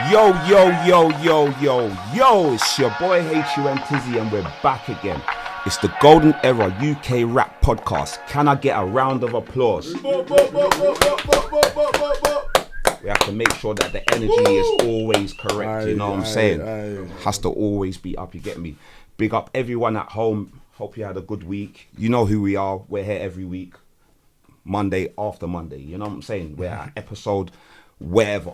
Yo, it's your boy HUN Tizzy and we're back again. It's the Golden Era UK Rap Podcast. Can I get a round of applause? We have to make sure that the energy is always correct, you know what I'm saying? Has to always be up, you get me? Big up everyone at home. Hope you had a good week. You know who we are. We're here every week. Monday after Monday, you know what I'm saying? We're at episode wherever.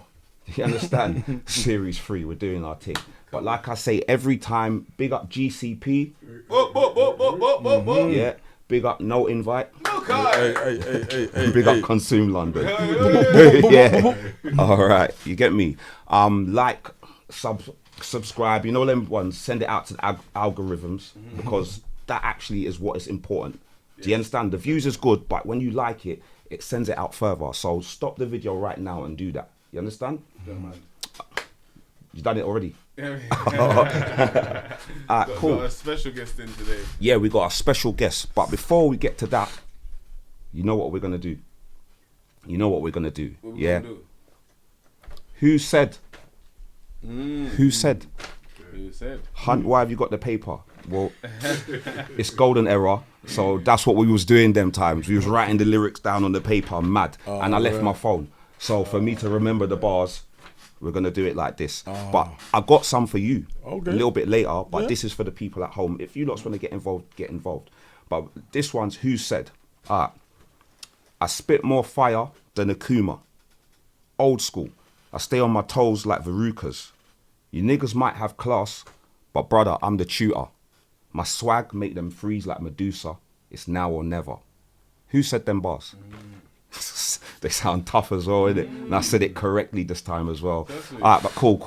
You understand? Series 3, we're doing our thing. But like I say, every time, big up GCP. Yeah, big up No Invite. Big up Consume London. Yeah. All right, you get me? Like, subscribe, you know them ones, send it out to the algorithms because that actually is what is important. Do you understand? The views is good, but when you like it, it sends it out further. So stop the video right now and do that. You understand? You done it already? Yeah. Cool. Got a special guest in today. Yeah, we got a special guest. But before we get to that, you know what we're going to do? What we gonna do? Who said? Who said? Who said? Hunt, why have you got the paper? Well, it's Golden Era, so that's what we was doing them times. We was writing the lyrics down on the paper, mad. And I left my phone. So for me to remember the bars, we're going to do it like this. But I got some for you a little bit later, but this is for the people at home. If you lots want to get involved. But this one's Who Said. I spit more fire than a Kuma. Old school. I stay on my toes like verrucas. You niggas might have class, but brother, I'm the tutor. My swag make them freeze like Medusa. It's now or never. Who said them bars? They sound tough as well, innit? And I said it correctly this time as well. Alright, but cool.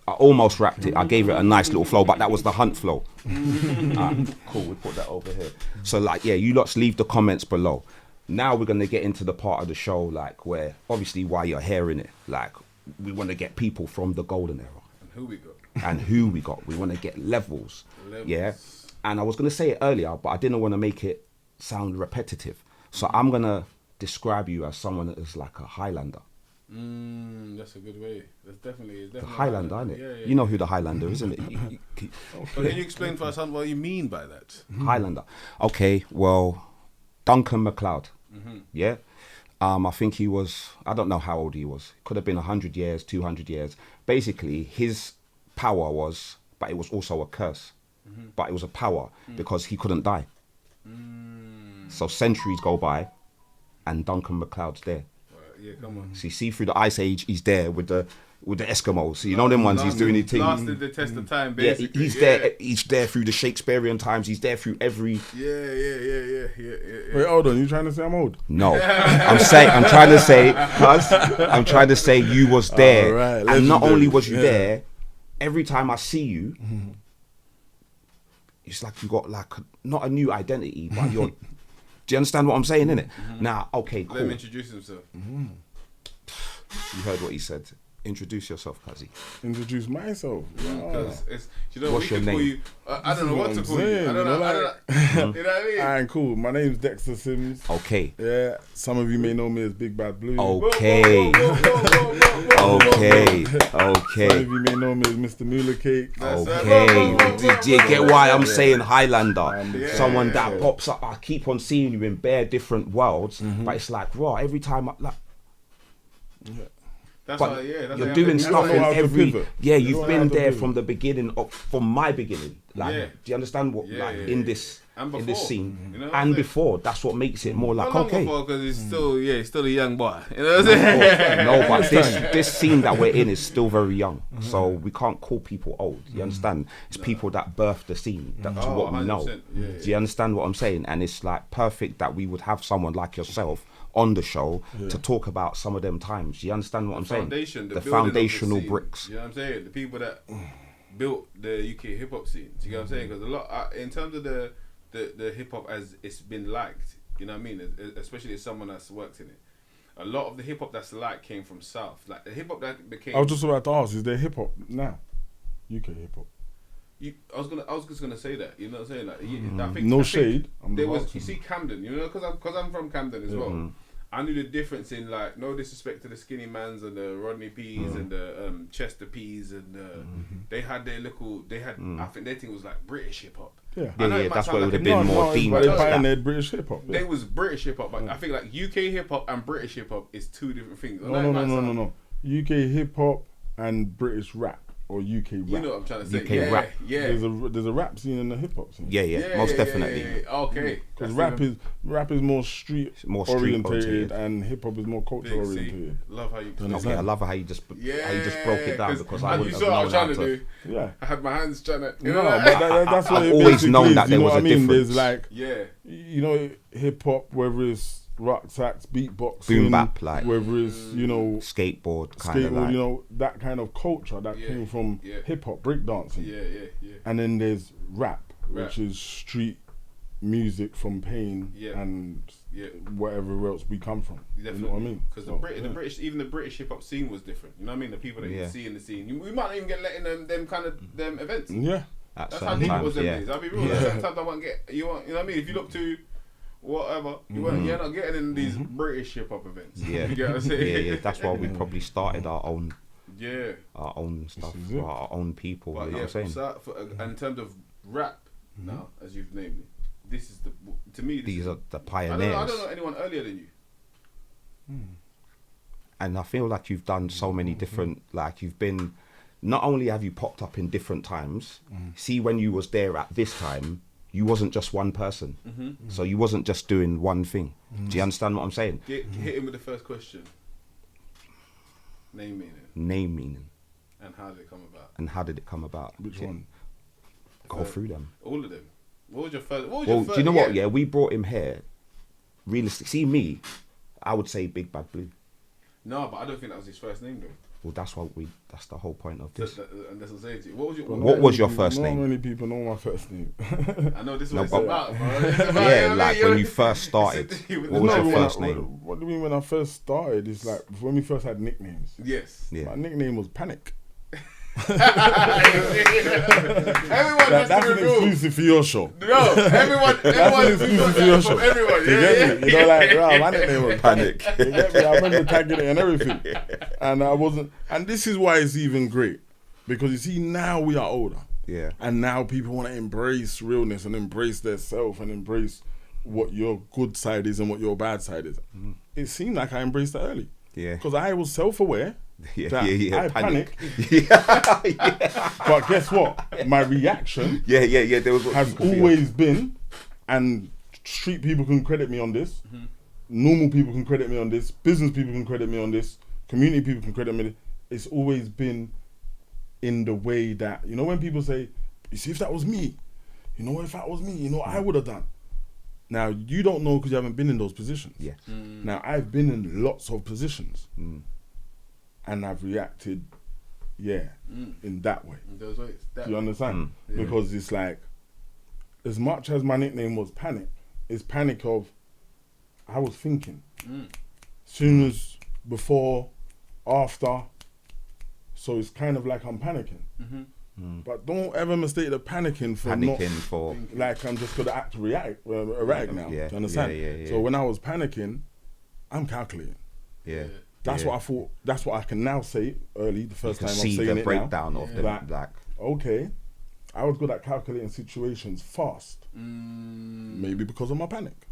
I almost rapped it. I gave it a nice little flow, but that was the Hunt flow. Cool, we put that over here. So you lots leave the comments below. Now we're gonna get into the part of the show where obviously why you're hearing it. We want to get people from the Golden Era. And who we got. We want to get levels. Yeah. And I was gonna say it earlier, but I didn't want to make it sound repetitive. So I'm going to describe you as someone that is like a Highlander. That's a good way. That's definitely the Highlander, isn't it? Yeah. You know who the Highlander is, isn't it? But can you explain for us what you mean by that? Highlander. Okay, well, Duncan MacLeod. Yeah. I think he was, I don't know how old he was. Could have been 100 years, 200 years. Basically, his power was, but it was also a curse. But it was a power because he couldn't die. So centuries go by, and Duncan MacLeod's there. Yeah, come on. So you see through the Ice Age, he's there with the Eskimos. So you know them ones. He's doing his thing. Lasted the test of time, basically. He's there. He's there through the Shakespearean times. He's there through every. Yeah. Wait, hold on. You trying to say I'm old? No, I'm trying to say you was there, and not only was you there. Every time I see you, it's like you got not a new identity, but you're. Do you understand what I'm saying, innit? Now, okay, cool. Let him introduce himself. You heard what he said. Introduce yourself, Kazi. Introduce myself. Because what's your name? Call you, I don't know what to call you. I don't know. You know what I mean? Alright, cool. My name's Dexter Sims. Okay. Yeah. Some of you may know me as Big Bad Blue. Okay. Okay. Some of you may know me as Mr. Mula Cake. Okay. Do you get why I'm saying Highlander? Someone that pops up. I keep on seeing you in bare different worlds, but it's like, raw. Every time That's but why, that's you're why doing stuff in every. Yeah, you've been there pivot. from the beginning, from my beginning. Do you understand what? In this scene, you know and before, that's what makes it more like okay. Because he's still, he's still a young boy. You know what I'm saying? No, but this scene that we're in is still very young, so we can't call people old. You understand? It's people that birthed the scene. That's what we know. Do you understand what I'm saying? And it's like perfect that we would have someone like yourself on the show to talk about some of them times. You understand what I'm saying? The foundational bricks. You know what I'm saying? The people that built the UK hip hop scene. Do you know what I'm saying? Because a lot, in terms of the hip hop as it's been liked, you know what I mean? Especially as someone that's worked in it. A lot of the hip hop that's liked came from South. Like the hip hop that became. I was just about to ask, is there hip hop now? UK hip hop. I was just gonna say that. You know what I'm saying? Like, I think shade. There was. You see Camden. You know, because I'm from Camden as well. I knew the difference in like no disrespect to the Skinny Mans and the Rodney P's and the Chester P's and they had their little I think their thing was like British hip hop. Yeah, that's where it would have been more deemed. But they pioneered British hip hop. They was British hip hop, but I think like UK hip hop and British hip hop is two different things. No. UK hip hop and British rap. Or UK rap. You know what I'm trying to say. UK rap. Yeah. There's a rap scene and a hip hop scene. Yeah, most definitely. Yeah. Okay. Because rap is more street orientated and hip hop is more culture orientated. Love how you. Okay, I love how you just broke it down because I wouldn't have what I known was trying how to do. Yeah. I had my hands trying to. But that's what I've it always known is, that there was a difference. There's like, yeah. Hip hop, whether it's rock sax, beatboxing, boom bap, like whether it's skateboard kind of like. that kind of culture that came from hip hop, breakdancing. Yeah. And then there's rap, which is street music from pain and whatever else we come from. Definitely. You know what I mean? Because the British, even the British hip hop scene was different. You know what I mean? The people that you see in the scene, we might not even get let in them kind of them events. Yeah, that's how deep it was them days. I'll be real. Sometimes I won't get you know what I mean? If you look to whatever, you're not getting in these British hip hop events. Yeah, you get what I'm saying? Yeah. That's why we probably started our own. Yeah. Our own stuff for our own people. But you know what I'm saying? So and in terms of rap, now as you've named it, this is these are the pioneers. I don't know anyone earlier than you. And I feel like you've done so many different. Like you've been. Not only have you popped up in different times. See, when you was there at this time, you wasn't just one person. So you wasn't just doing one thing. Do you understand what I'm saying? Hit him with the first question. Name meaning. And how did it come about? Which one? Go through them. All of them. What was your first? Do you know what? Yeah, we brought him here. Realistic. See me, I would say Big Bad Blue. No, but I don't think that was his first name though. Well, that's the whole point of this. And that's what I'm saying to you. What was your first name? Not many people know my first name. I know this is what it's about, bro. When you first started, what was your first name? What do you mean when I first started? It's like when we first had nicknames. Yes. Yeah. My nickname was Panic. Everyone that's an exclusive for your show. No, everyone exclusive for your show. Everyone, you get me? You know, like, bro, my nickname was Panic. You get me? I remember tagging it and everything, and I wasn't. And this is why it's even great, because you see now we are older, and now people want to embrace realness and embrace their self and embrace what your good side is and what your bad side is. It seemed like I embraced it early, because I was self-aware. I panic. But guess what? My reaction there was has always been, and street people can credit me on this, normal people can credit me on this, business people can credit me on this, community people can credit me on this. It's always been in the way that, you know, when people say, you see, if that was me, I would have done. Now, you don't know because you haven't been in those positions. Yeah. Now, I've been in lots of positions. And I've reacted, in that way. In those ways. Do you understand? Because it's like, as much as my nickname was Panic, it's panic of, I was thinking. Soon as, before, after, so it's kind of like I'm panicking. But don't ever mistake the panicking for like I'm just gonna act erratic now. Do you understand? Yeah. So when I was panicking, I'm calculating. That's what I thought. That's what I can now say early. The first time I'm saying it now. See the breakdown of the like. Okay, I was good at calculating situations fast. Maybe because of my panic.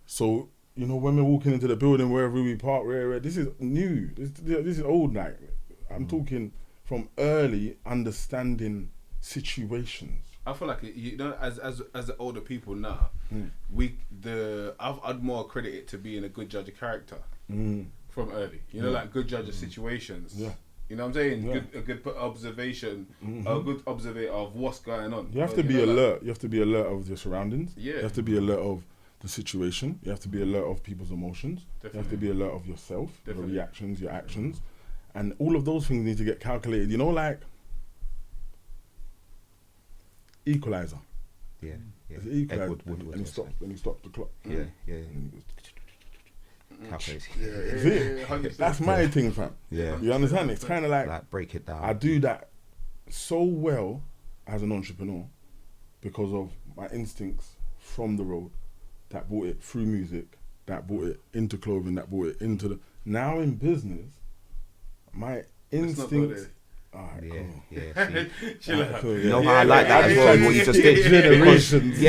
So you know, when we're walking into the building, wherever we park, this is new. This is old. Like I'm talking from early understanding situations. I feel like as the older people now, I'd more credit it to being a good judge of character. From early, like good judge of situations. You know what I'm saying? A good observation, a good observer of what's going on. You have to be alert. You have to be alert of your surroundings. Yeah. You have to be alert of the situation. You have to be alert of people's emotions. Definitely. You have to be alert of yourself, Definitely. your reactions, your actions, and all of those things need to get calculated. You know, like equalizer. Yeah. It's equalizer. Wood, and he stopped the clock. Yeah. And he goes, Yeah. That's my thing, fam. Yeah. You understand? It's kind of like break it down. I do that so well as an entrepreneur because of my instincts from the road that brought it through music that brought it into clothing, that brought it into the... Now in business, my instinct... Chill out. You know how I like that as well, what you just did. Generations.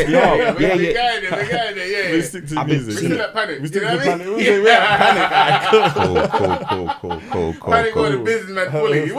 We stick to music. We still at Panic. We stick you know to what I mean? Panic. We at Panic. Cool. Panic was a businessman fully. He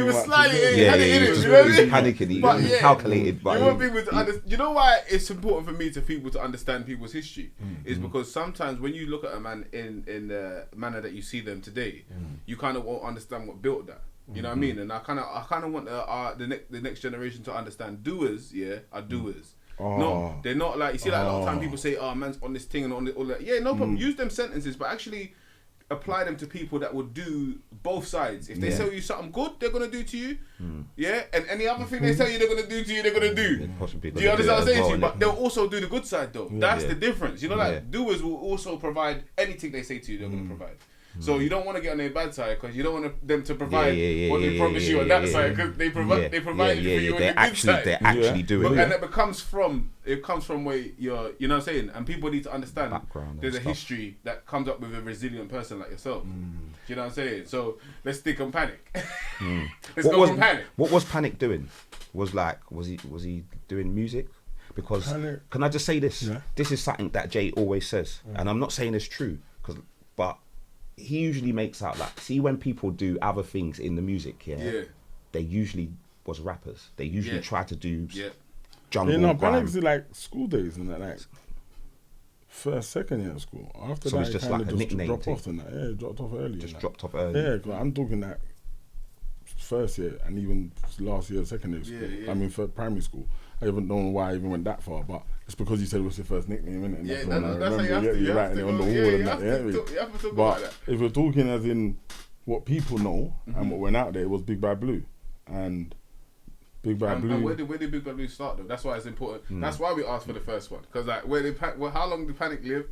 was slightly had it in him. You know what I mean? Panicking. He But was calculated. But you want people to understand. You know why it's important for me to people to understand people's history is because sometimes when you look at a man in the manner that you see them today, you kind of won't understand what built that. You know what I mean? And I kind of want the next generation to understand doers. Are doers. No, they're not like, you see, like a lot of time people say, "Oh, man's on this thing and on all that." Yeah, no problem. Use them sentences, but actually apply them to people that will do both sides. If they tell you something good, they're gonna do to you. Yeah, and any other thing they tell you they're gonna do to you, they're gonna do. Do you understand what I'm saying to you? But they'll also do the good side though. That's the difference. You know, like doers will also provide anything they say to you. They're gonna provide. So you don't want to get on their bad side because you don't want them to provide what they promise you on that side because they provide you for you on the good side. They actually do it. And it comes from where you're, you know what I'm saying? And people need to understand there's a history that comes up with a resilient person like yourself. Do you know what I'm saying? So let's stick on Panic. Let's go from Panic. What was Panic doing? Was he doing music? Because can I just say this? Yeah. This is something that Jay always says, and I'm not saying it's true, but he usually makes out like, see, when people do other things in the music, they usually was rappers. They usually try to do jungle grime. Panic's like school days and that, like first, second year of school. After so that, it's just like a nickname dropped off and that. Yeah, it dropped off early. Dropped off early. Yeah, cause I'm talking that first year and even last year, second year of school. I mean, for primary school. I even don't know why I even went that far, but it's because you said it was your first nickname, innit? And that's when I remember you writing it on the wall and that. You have to talk but about that. if we're talking as in what people know and what went out there, it was Big Bad Blue. And Big Bad Blue. And where did Big Bad Blue start though? That's why it's important. That's why we asked for the first one. Because like, how long did Panic live?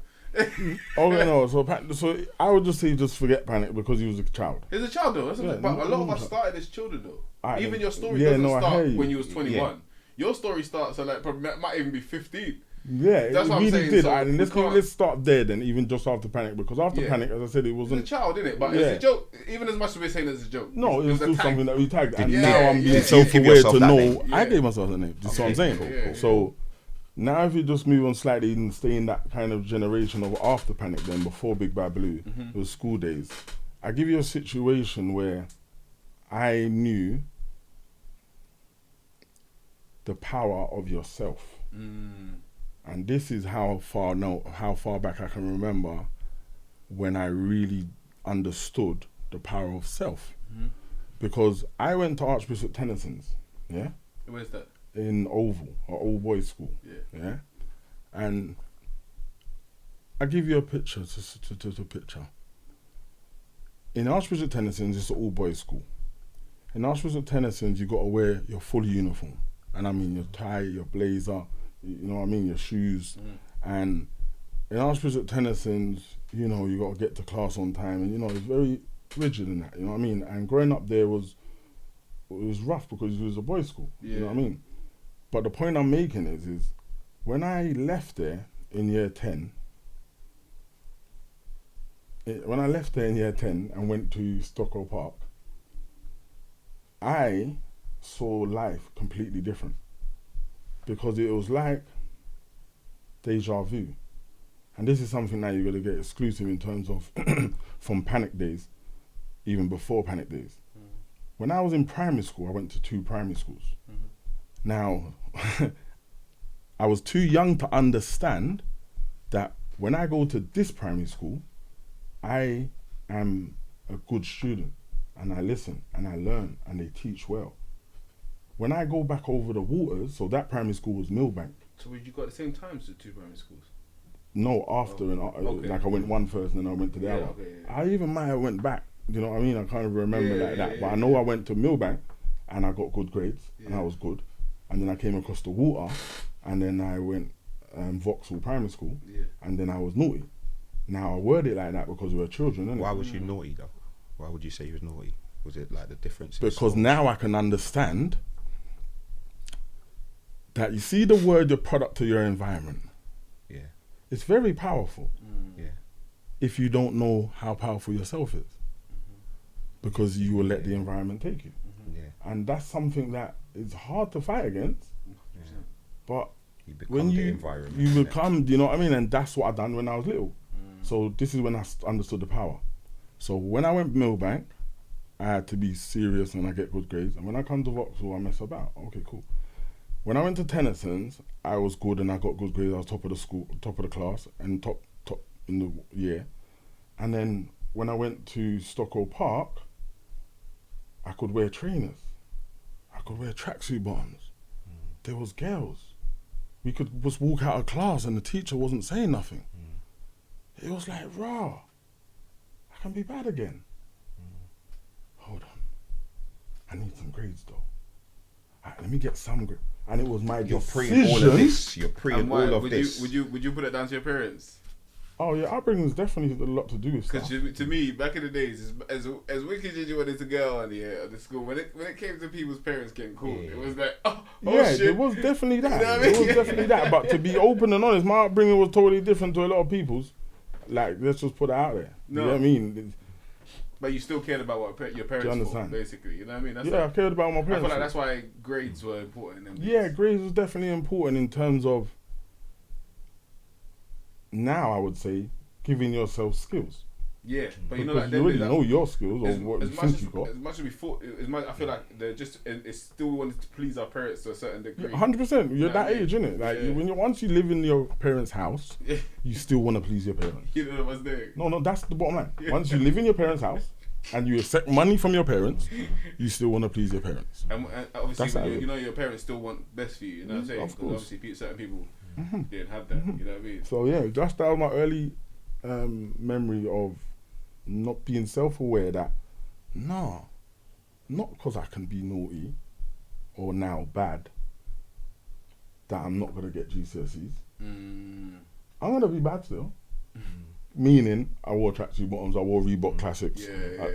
So I would just say just forget Panic because he was a child. He's a child though. But a lot of us started as children though. Even your story doesn't start when you was 21. Yeah. Your story starts at like probably might even be 15. Yeah, that's what really I'm saying. Did. So And let's start there then, even just after Panic, because after Panic, as I said, it wasn't. It's a child, innit? But it's a joke. Even as much as we're saying it's a joke. No, it was still something that we tagged, and Yeah. now I'm being Yeah. self-aware to know name. I gave myself a name. That's what I'm saying. So now, if you just move on slightly and stay in that kind of generation of after Panic, then before Big Bad Blue, it was school days. I give you a situation where I knew the power of yourself. And this is how far back I can remember when I really understood the power of self. Because I went to Archbishop Tennyson's, Where's that? in Oval, or Old Boys School, and I give you a picture to picture. In Archbishop Tennyson's, it's an all boys school. In Archbishop Tennyson's, you got to wear your full uniform. And I mean your tie, your blazer, you know what I mean, your shoes. And in Archbishop Tennyson's, you know, you got to get to class on time. And, you know, it's very rigid in that, you know what I mean? And growing up there was rough because it was a boys' school, you know what I mean? But the point I'm making is when I left there in year 10, and went to Stockwell Park, I saw life completely different because it was like deja vu. And this is something that you're going to get exclusive in terms of from Panic days, even before Panic days. When I was in primary school, I went to 2 primary schools. Now, I was too young to understand that when I go to this primary school, I am a good student and I listen and I learn and they teach well. When I go back over the waters, so that primary school was Millbank. So you got the same times to 2 primary schools? No, after like I went one first and then I went to the other. I even might have went back. You know what I mean? I can't even remember that. But I know I went to Millbank and I got good grades and I was good. And then I came across the water and then I went Vauxhall Primary School and then I was naughty. Now I word it like that because we were children, innit? Why was you naughty though? Why would you say you was naughty? Was it like the difference? Because now I can understand that you see the word, your product to your environment. It's very powerful. Yeah. If you don't know how powerful yourself is, because you will let the environment take you. Yeah. And that's something that is hard to fight against. But You become when the you environment. you become, you know what I mean? And that's what I done when I was little. So this is when I understood the power. So when I went Millbank, I had to be serious and I get good grades. And when I come to Vauxhall, I mess about. Okay, cool. When I went to Tennyson's, I was good and I got good grades. I was top of the school, top of the class, and top in the year. And then when I went to Stockwell Park, I could wear trainers. I could wear tracksuit bottoms. There was girls. We could just walk out of class and the teacher wasn't saying nothing. It was like, raw. I can be bad again. Hold on. I need some grades though. Alright, let me get some grades. And it was my You're decision. pre all of this. You're pre And why, all of would this. you put it down to your parents? Oh yeah, upbringing is definitely a lot to do with Because stuff. to me, back in the days, as wicked as you wanted to go on the school, when it came to people's parents getting called, it was like, oh Yeah, shit. it was definitely that. You know what I mean? It was definitely that. But to be open and honest, my upbringing was totally different to a lot of people's. Like, let's just put it out there. You know what I mean? But you still cared about what your parents thought, basically. You know what I mean? That's I cared about my parents. I feel like that's why grades were important. In yeah, grades was definitely important in terms of, now I would say, giving yourself skills. Yeah, but you know, Because like you already know your skills or what you think you got. As much as we thought, I feel like they're just it still wanted to please our parents to a certain degree. 100%. You're that age, innit? Like Yeah. once you live in your parents' house, you still want to please your parents. You know what's there? No, that's the bottom line. Once you live in your parents' house and you accept money from your parents, you still want to please your parents. And obviously, That's how you know your parents still want best for you. You know what I'm saying? Of course. Obviously, certain people didn't have that. You know what I mean? So yeah, that was my early memory of not being self-aware that, not because I can be naughty or now bad, that I'm not going to get GCSEs. I'm going to be bad still. Meaning, I wore tracksuit bottoms, I wore Reebok Classics.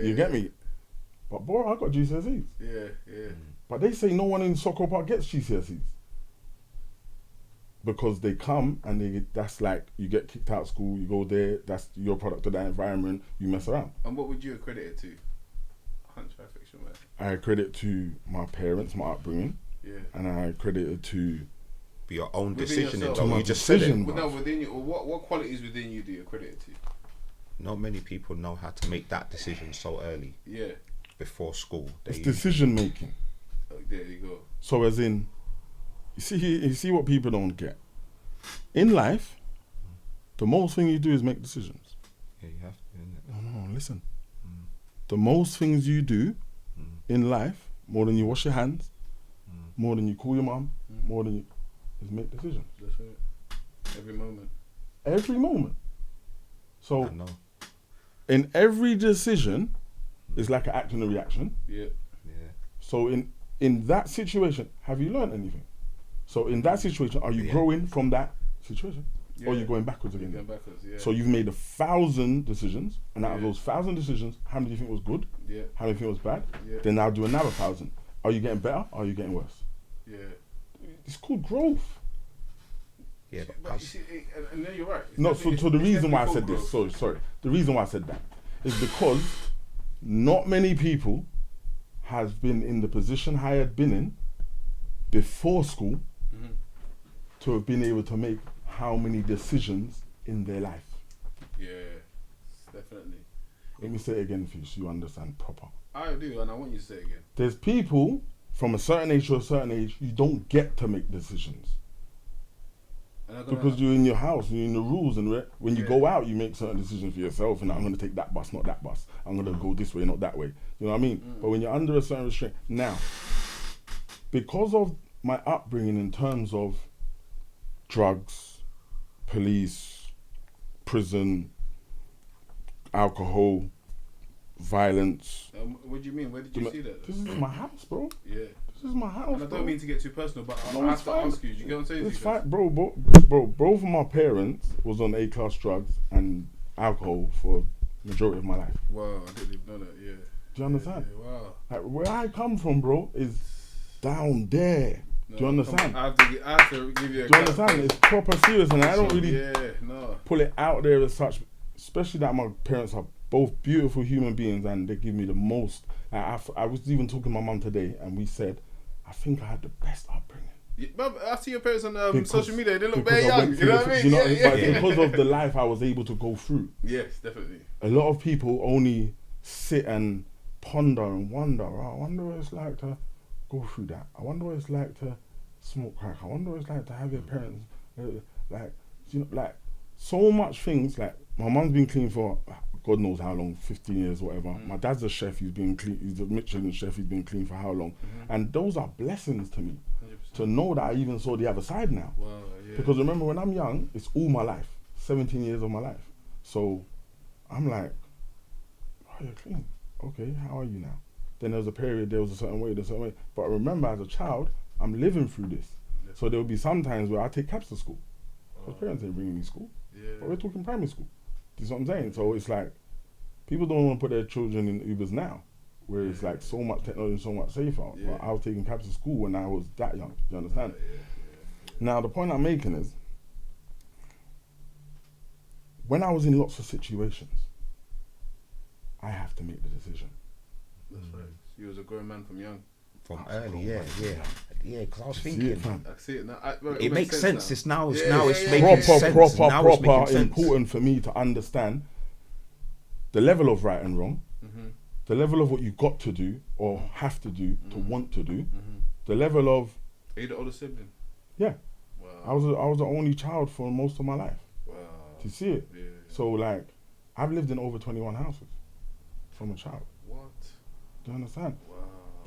You get me? But boy, I got GCSEs. Yeah. But they say no one in Soccer Park gets GCSEs. Because they come and that's like, you get kicked out of school, you go there, that's your product of that environment, you mess around. And what would you accredit it to? Hunchback fiction, man. I credit to my parents, my upbringing. Yeah. And I credit it to Your own Within decision. yourself. Though. My You just said decision. it. But no, within you, or what qualities within you do you accredit it to? Not many people know how to make that decision so early Yeah. before school. it's decision making. Oh, there you go. So as in, you see what people don't get. In life, the most thing you do is make decisions. Yeah, you have to. No, listen. The most things you do in life, more than you wash your hands, more than you call your mum, more than you, is make decisions. That's it. Every moment. Every moment. So I know. in every decision, it's like an act and a reaction. Yeah. So in that situation, have you learned anything? So in that situation, are you growing from that situation? Or are you going backwards again? Going backwards, yeah. So you've made 1,000 decisions, and out of those 1,000 decisions, how many do you think was good? Yeah. How many do you think was bad? Yeah. Then now do another 1,000. Are you getting better? Or are you getting worse? Yeah. It's called growth. Yeah, But you see, and then you're right. It's No, definitely- so the it's reason why I definitely said this, full growth. sorry. The reason why I said that is because not many people have been in the position I had been in before school to have been able to make how many decisions in their life. Yeah, definitely. Let me say it again for you so you understand proper. I do, and I want you to say it again. There's people from a certain age to a certain age, you don't get to make decisions. And I'm gonna- Because you're in your house, you're in the rules, and when you go out, you make certain decisions for yourself. And I'm going to take that bus, not that bus. I'm going to go this way, not that way. You know what I mean? But when you're under a certain restraint, now, because of my upbringing in terms of drugs, police, prison, alcohol, violence. What do you mean? Where did you see that? This is my house, bro. Yeah. This is my house, And I bro. don't mean to get too personal, but I No, have it's to fine. ask you. Do you get what I'm saying? It's to you? fine, bro. Both of my parents was on A-class drugs and alcohol for majority of my life. Wow, I didn't even know that. Yeah. Do you understand? Yeah, wow. Like where I come from, bro, is down there. Do you understand? I have to give you a Do you understand? It's proper serious, and I don't really pull it out there as such, especially that my parents are both beautiful human beings and they give me the most. I was even talking to my mum today and we said, I think I had the best upbringing. Yeah, I see your parents on social media, they look very young, you know what I mean? But because of the life I was able to go through. Yes, definitely. A lot of people only sit and ponder and wonder, I wonder what it's like to go through that. I wonder what it's like to smoke crack. I wonder what it's like to have your parents, like so much things. Like my mum's been clean for God knows how long, 15 years, whatever. My dad's a chef, he's been clean, he's a Michelin chef, he's been clean for how long? And those are blessings to me. 100%. To know that I even saw the other side now. Wow, yeah. Because remember when I'm young, it's all my life, 17 years of my life. So I'm like, oh, you're clean. Okay, how are you now? Then there was a period, there was a certain way. But I remember as a child, I'm living through this. Yeah. So there will be some times where I take cabs to school. Because parents ain't bringing me to school. Yeah. But we're talking primary school. Do you see what I'm saying? So it's like, people don't want to put their children in Ubers now, where it's like so much technology, so much safer. Yeah. But I was taking cabs to school when I was that young. Do you understand? Yeah. Now, the point I'm making is, when I was in lots of situations, I have to make the decision. That's right. You was a grown man from young. From early, yeah. Because I was thinking, I see it now. It makes sense. Now. It's making sense. Proper important for me to understand the level of right and wrong, the level of what you got to do or have to do to want to do, the level of. Are you the older sibling? Yeah. Wow. I was the only child for most of my life. Wow. Do you see it? Yeah. So like, I've lived in over 21 houses from a child. What? Do you understand? Wow.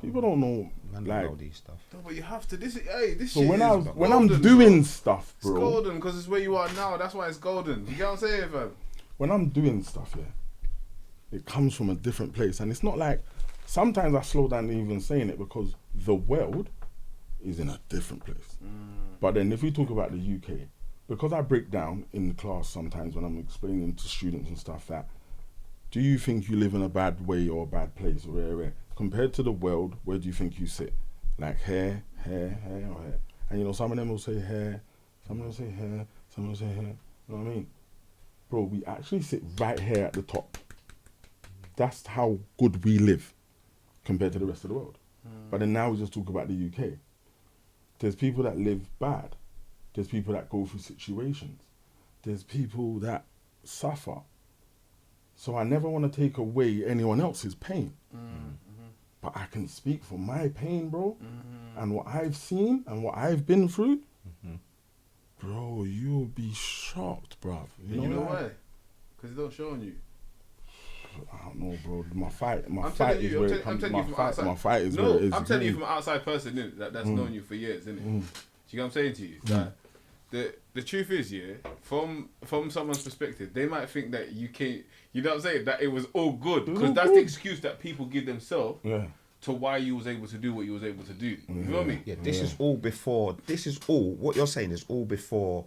People don't know, know these stuff. No, but you have to. This so shit when I'm doing stuff, bro. It's golden because it's where you are now. That's why it's golden. You get what I'm saying, fam? When I'm doing stuff, it comes from a different place, and it's not like. Sometimes I slow down even saying it because the world is in a different place. But then if we talk about the UK, because I break down in the class sometimes when I'm explaining to students and stuff that, do you think you live in a bad way or a bad place or where? Compared to the world, where do you think you sit? Like hair, or hair? And you know, some of them will say hair, some will say hair, some will say hair. You know what I mean? Bro, we actually sit right here at the top. That's how good we live compared to the rest of the world. But then now we just talk about the UK. There's people that live bad. There's people that go through situations. There's people that suffer. So I never want to take away anyone else's pain. But I can speak for my pain, bro, and what I've seen and what I've been through. Bro, you'll be shocked, bruv. You know why? Because it don't show on you. I don't know, bro. My fight is where it is. I'm telling you from an outside person, innit, that's known you for years, innit? Do you get what I'm saying to you? Like, the truth is, from someone's perspective, they might think that you can't, you know what I'm saying, that it was all good. Because that's the excuse that people give themselves to why you was able to do what you was able to do. You know what I mean? Yeah, this is all, what you're saying is all before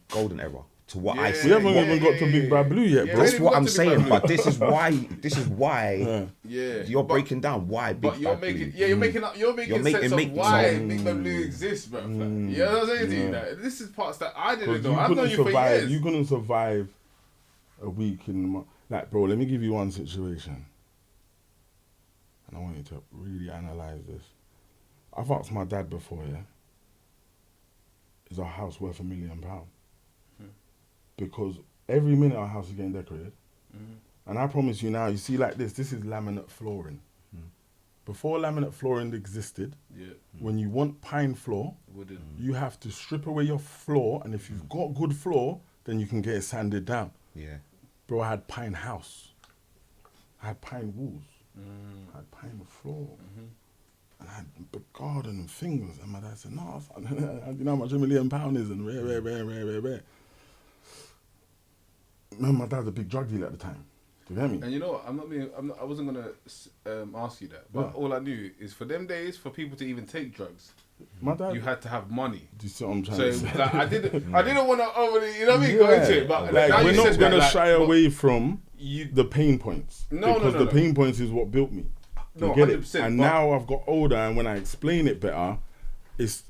golden era. To what I see. We haven't even got to Big Bad Blue yet, bro. That's what I'm saying, but this is why you're breaking down why Big Bad Blue. You're making sense of why Big Bad Blue exists, bro. You know what I'm saying to you? Like, this is parts that I didn't know. I've known you for years. You couldn't survive a week in like, bro, let me give you one situation. And I want you to really analyze this. I've asked my dad before, is our house worth £1 million? Because every minute our house is getting decorated. And I promise you now, you see like this is laminate flooring. Before laminate flooring existed, when you want pine floor, you have to strip away your floor, and if you've got good floor, then you can get it sanded down. Bro, I had pine house. I had pine walls. I had pine floor. And I had a garden and things. And my dad said, no, you know how much £1 million is? And rare. Remember, my dad's a big drug dealer at the time. Do you hear me? And you know what? I wasn't gonna ask you that, but all I knew is for them days, for people to even take drugs, my dad, you had to have money. Do you see what I'm trying to say? Like, I didn't want to overly, you know what I mean, go into it. But like, we're not gonna shy away from the pain points. Because the pain points is what built me. No, get it? 100%. And now I've got older, and when I explain it better,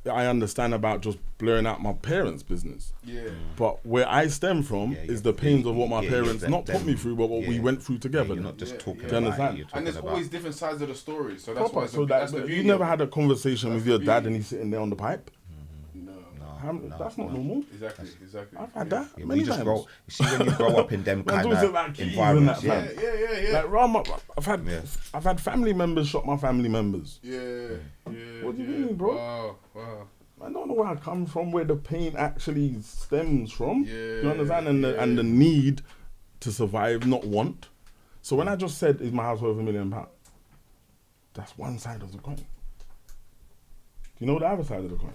I understand about just blurring out my parents' business. Yeah. But where I stem from is the pains of what my parents not put me through, but what we went through together. You're not just talking Do you understand? it, And there's always different sides of the story. So that's Proper. why that's the beauty. You never had a conversation That's with your the dad beauty. and he's sitting there on the pipe? That's not normal. Exactly. I've had that Yeah, many we just times. grow. You see, when you grow up in them kind talks of about keys and environments, that, yeah. Like I've had family members shot my family members. Yeah. What do you mean, bro? Wow. I don't know where I come from, where the pain actually stems from. Yeah, Do you understand? And the need to survive, not want. So when I just said, is my house worth £1 million? That's one side of the coin. Do you know the other side of the coin?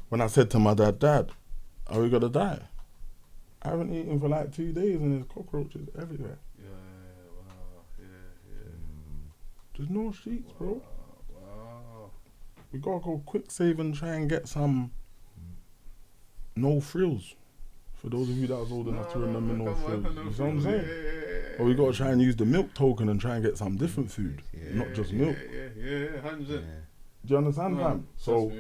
When I said to my dad, are we gonna die? I haven't eaten for like 2 days and there's cockroaches everywhere. There's no sheets, bro. We gotta go quick save and try and get some no frills. For those of you that was old enough to remember no frills. You know what I'm saying? Or we gotta try and use the milk token and try and get some different food, not just milk. Yeah, 100%. Do you understand, fam? So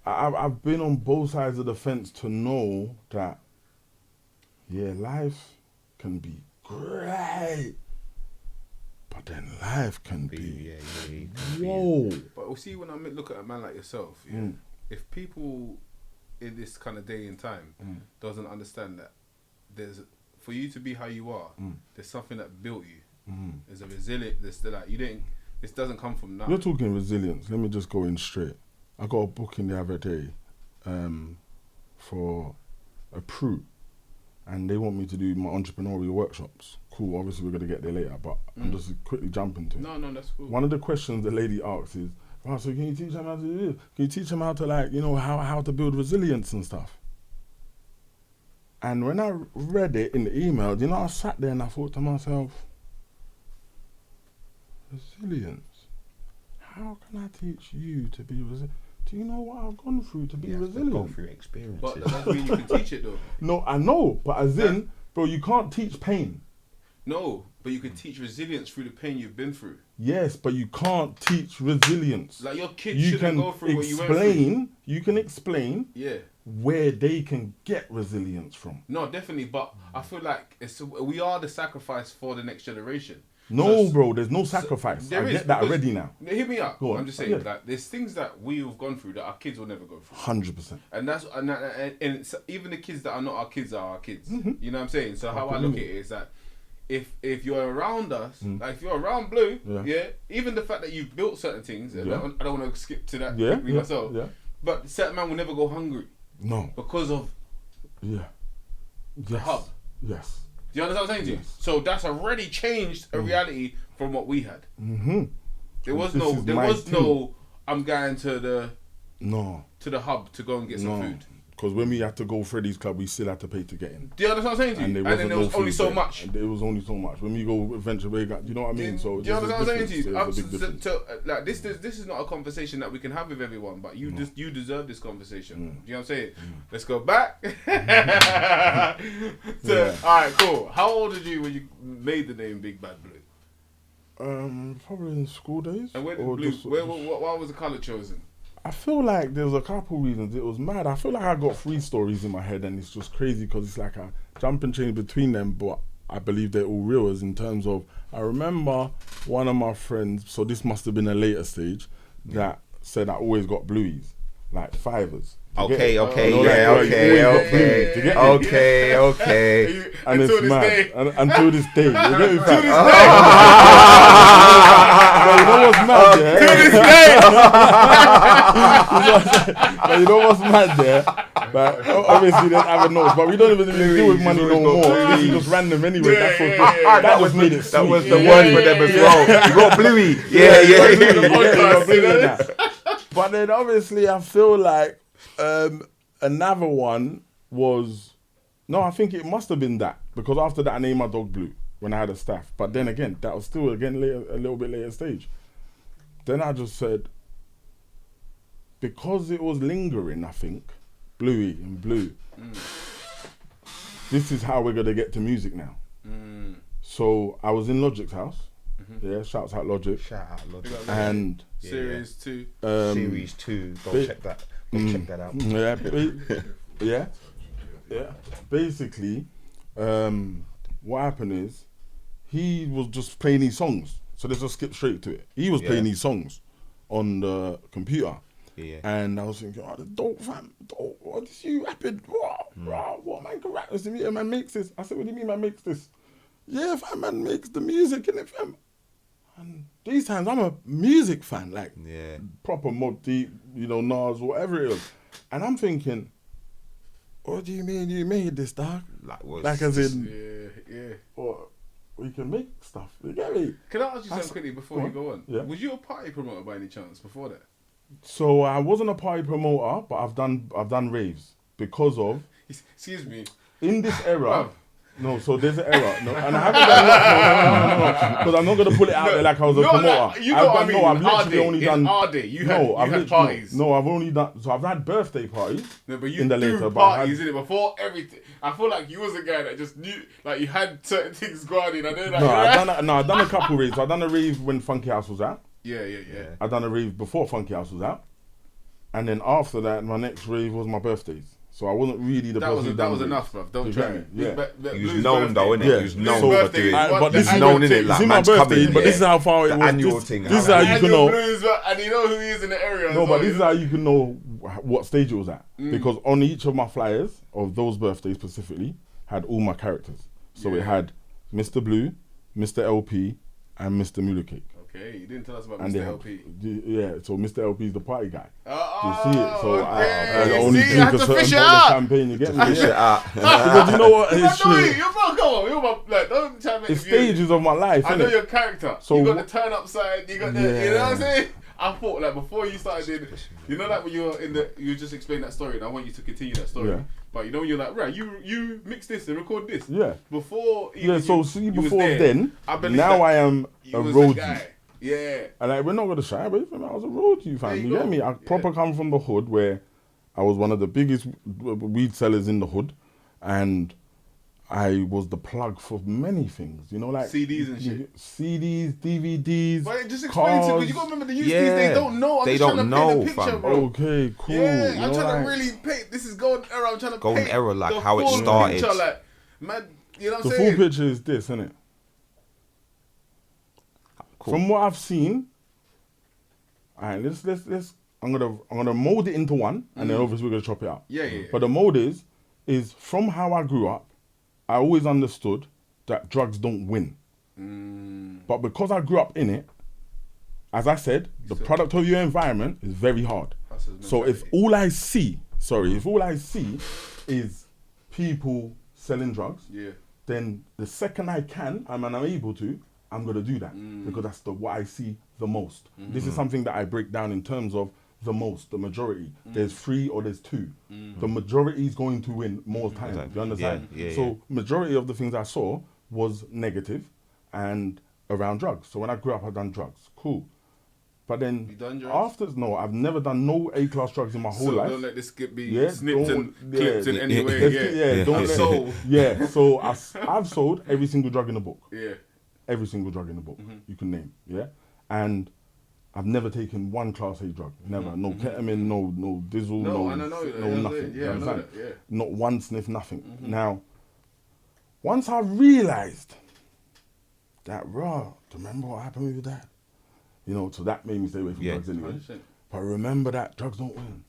I've been on both sides of the fence to know that, life can be great, but then life can be whoa. But we'll see, when I look at a man like yourself, if people in this kind of day and time doesn't understand that for you to be how you are, there's something that built you. There's a resilient. There's like this doesn't come from nothing. You're talking resilience. Let me just go in straight. I got a booking the other day for a thru, and they want me to do my entrepreneurial workshops. Cool, obviously we're going to get there later, but I'm just quickly jumping to it. No, that's cool. One of the questions the lady asks is, so can you teach them how to do this? Can you teach them how to how to build resilience and stuff? And when I read it in the email, I sat there and I thought to myself, resilience? How can I teach you to be resilient? Do you know what I've gone through to be resilient? Go through experiences. But that doesn't mean you can teach it though. No, I know, but as in, bro, you can't teach pain. No, but you can teach resilience through the pain you've been through. Yes, but you can't teach resilience. Like your kids shouldn't go through what you went through. You can explain where they can get resilience from. No, definitely, but I feel like we are the sacrifice for the next generation. No, bro, there's no sacrifice. I get that already now. Hear me out. Go on. I'm just saying that there's things that we've gone through that our kids will never go through. 100%. And it's, even the kids that are not our kids are our kids. You know what I'm saying? So how I look at it is that if you're around us, like if you're around Blue, even the fact that you've built certain things, I don't want to skip to that quickly myself, but certain man will never go hungry. No. Because of the hub. Yes. Do you understand what I'm saying to you? So that's already changed a reality from what we had. There was no I'm going to the hub to go and get some food. Because when we had to go Freddy's Club, we still had to pay to get in. Do you understand what I'm saying to you? And then there was only so much. And there was only so much. When we go Adventure Way, do you know what I mean? So do you understand what I'm saying to you? There's a big difference. Like this is not a conversation that we can have with everyone, but you deserve this conversation. Do you know what I'm saying? Let's go back. Alright, cool. How old did you when you made the name Big Bad Blue? Probably in school days. And where did Blue? Why was the colour chosen? I feel like there's a couple reasons. It was mad. I feel like I got 3 stories in my head, and it's just crazy because it's like a jump and change between them, but I believe they're all real. As in terms of, I remember one of my friends, so this must have been a later stage, that said I always got blueies, like fivers. Okay. And it's mad. Until this day. You get me, fam? You know what's mad there? To this day! But you know what's mad there? But obviously there's other notes, but we don't even deal with money no more. This is just random anyway. That was made it sweet. That was the word for them as well. You got bluey. Yeah. But then obviously I feel like another one was, I think it must have been that, because after that I named my dog Blue when I had a staff. But then again, that was still later, a little bit later stage. Then I just said, because it was lingering, I think, Bluey and Blue, this is how we're gonna get to music now. So I was in Logic's house, Yeah, shouts out Logic. Shout out, Logic. And Series 2. Series 2. Go check that. Go check that out. Yeah. Basically, what happened is he was just playing these songs. So let's just skip straight to it. He was playing these songs on the computer. Yeah. And I was thinking, oh, the dope, fam. Dope. What is you rapping? What man can rap this? Man makes this. I said, what do you mean man makes this? Yeah, fam, man makes the music, innit, fam? And these times I'm a music fan, like proper Mobb Deep, Nas, whatever it is. And I'm thinking, what do you mean you made this, dog? Like as in, or we can make stuff. You get me? Can I ask you something quickly before you go on? Yeah. Was you a party promoter by any chance before that? So I wasn't a party promoter, but I've done raves because of. Excuse me. In this era. No, so there's an error. No, and I haven't done because I'm not gonna pull it out there like I was a promoter. I've literally only done. I've had parties. No, I've only done. So I've had birthday parties. No, but you threw parties in it before everything. I feel like you was a guy that just knew, like you had certain things going on. I've done a couple raves. I've done a rave when Funky House was out. Yeah. I've done a rave before Funky House was out, and then after that, my next rave was my birthdays. So I wasn't really the person. That was enough, bruv. Don't try me. Yeah. He was known though, innit? He was known for doing. But this is known, innit? Like man's coming. But this is how far it was. Annual thing. This is how you can know. And you know who he is in the area. No, but this is how you can know what stage it was at. Because on each of my flyers of those birthdays specifically had all my characters. So it had Mr. Blue, Mr. LP, and Mr. Mula Cake. Okay, you didn't tell us about Mr. LP. So Mr. LP is the party guy. You see it? So I only drink a certain bottle of champagne. You get me? Fish it out. Because you know what? It's true. Don't try to it's stages of my life. I know your character. So you got the turn up side. You got the. You know what I'm saying? I thought like before you started, like when you were you just explained that story, and I want you to continue that story. Yeah. But when you're like, right, you mix this and record this. Yeah. Before. So before then, now I am a roadie. Yeah. And like, we're not gonna shy, but I was a roadie, fam. You get me? I proper come from the hood where I was one of the biggest weed sellers in the hood, and I was the plug for many things, like CDs and shit. CDs, DVDs. But just explain to because you gotta remember the youth they don't know. I'm just trying to paint the picture, bro. Okay, cool. Yeah, I'm trying to really paint. This is golden era. I'm trying to paint golden era, like how it started. Picture, like, man, you know what I'm saying? The full picture is this, isn't it? Cool. From what I've seen, alright, let's. I'm gonna mold it into one, and then obviously we're gonna chop it out. Yeah. But the mold is from how I grew up. I always understood that drugs don't win. But because I grew up in it, as I said, the product of your environment is very hard. So if all I see is people selling drugs, then the second I can, and I'm able to, I'm gonna do that because that's what I see the most. This is something that I break down in terms of the most, the majority. There's 3 or there's 2. The majority is going to win more time. Do you understand? So majority of the things I saw was negative and around drugs. So when I grew up, I've done drugs. Cool. But then you done drugs? I've never done no A-class drugs in my whole life. Don't let this be snipped and clipped in any way. So I've sold every single drug in the book. Yeah. Every single drug in the book you can name. Yeah. And I've never taken one class A drug. Never. No ketamine, no dizzle, no nothing. Yeah, I know that. Yeah. Not one sniff, nothing. Now, once I realised that, remember what happened with your dad? So that made me stay away from drugs anyway. 100%. But remember that drugs don't win.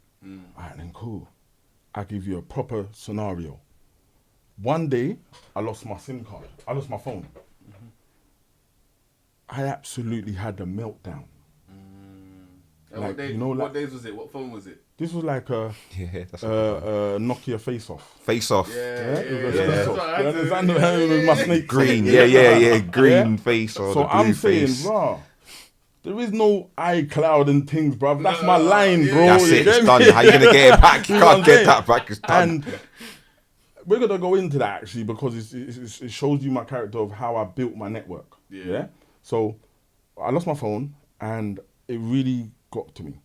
Alright, then cool. I give you a proper scenario. One day, I lost my SIM card. I lost my phone. I absolutely had a meltdown. Like, what days was it? What phone was it? This was like a Nokia face-off. Face-off. My snake green. Green face or so the blue face. I'm saying, there is no iCloud and things, bruv. That's my line, bro. That's it. It's done. How you gonna get it back? You can't get that back. It's done. And we're gonna go into that actually because it shows you my character of how I built my network. Yeah. So I lost my phone and it really got to me.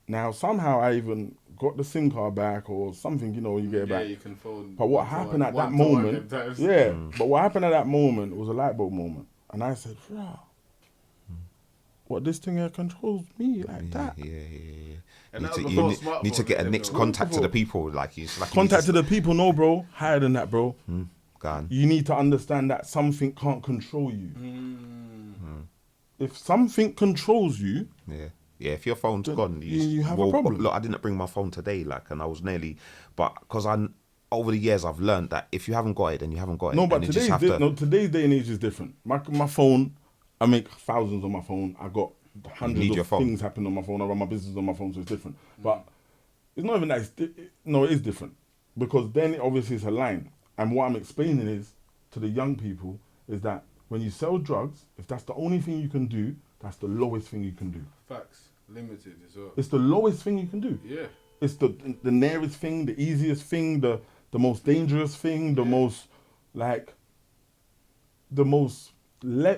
Now somehow I even got the SIM card back or something, you get it back. You can phone. But what happened at that moment? But what happened at that moment was a light bulb moment, and I said, what, this thing here controls me like that? Yeah. And that You was before need smartphones, to get a them next no. contact to the people. Like, you like Contact to the people, no, bro. Higher than that, bro. Go on. You need to understand that something can't control you. If something controls you, Yeah, if your phone's gone, you have a problem. Look, I didn't bring my phone today, like, and I was nearly, but because over the years I've learned that if you haven't got it, then you haven't got it. no, but and you just have to, today's day and age is different. My phone, I make thousands on my phone. I got hundreds of things happen on my phone. I run my business on my phone, so it's different. But it's not even that. It is different because then obviously it's a line. And what I'm explaining is to the young people is that when you sell drugs, if that's the only thing you can do, that's the lowest thing you can do. Facts. Limited as well. It's the lowest thing you can do. Yeah. It's the nearest thing, the easiest thing, the most dangerous thing, the most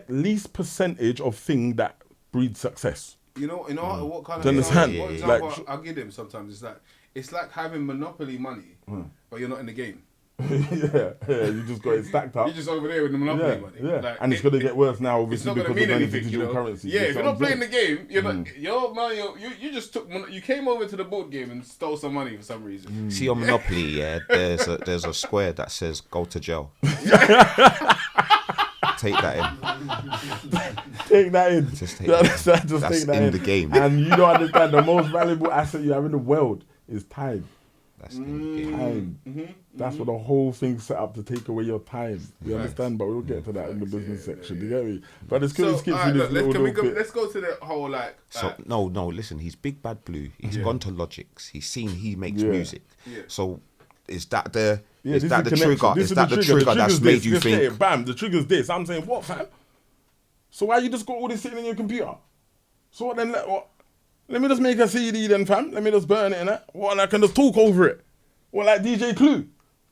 least percentage of thing that breeds success. You know what kind of Do you understand? What example Like, I'll give them sometimes. It's like having Monopoly money, but you're not in the game. yeah, you just got it stacked up. You're just over there with the Monopoly money. Yeah, Like, and it's going to get worse now, It's obviously, not going to because mean of anything, digital currency. Yeah, if you're not playing the game, you're not. You just you came over to the board game and stole some money for some reason. see on Monopoly, there's a square that says go to jail. Take that in. Take that in. Just take That's that. just That's take that in the game. And you don't understand, the most valuable asset you have in the world is time. That's in the game. Time. That's what the whole thing's set up to take away your time. You understand? But we'll get to that in the business section. You get me? But it's good to skip through this little bit. Let's go to the whole So no, listen. He's Big Bad Blue. He's gone to Logics. He's seen he makes music. Yeah. So is that the This is that the connection. trigger? This Is that the trigger. trigger that's trigger's made this. you Just think? say it, bam, the trigger's this. I'm saying, what, fam? So why you just got all this sitting in your computer? So what then? Let me just make a CD then, fam. Let me just burn it in it. What, and I can just talk over it. What, like DJ Clue?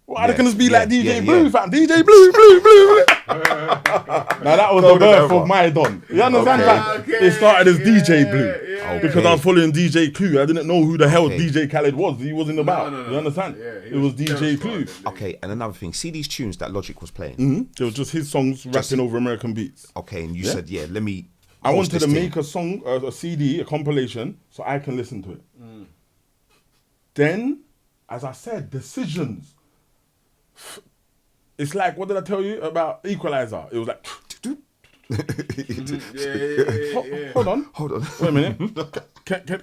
What, I can just be like DJ Blue, fam. DJ Blue. Now that was the birth of my Don. You understand, fam? It started as DJ Blue. Because I was following DJ Clue. I didn't know who the hell DJ Khaled was. He wasn't about. No. You understand? Yeah, it was DJ Clue. Okay, and another thing. See these tunes that Logic was playing. It was just his songs rapping over American beats. Okay, and you said, let me. I wanted this to thing. make a song, a CD, a compilation, so I can listen to it. Then, as I said, decisions. It's like, what did I tell you about Equalizer? It was like... Hold on. Wait a minute.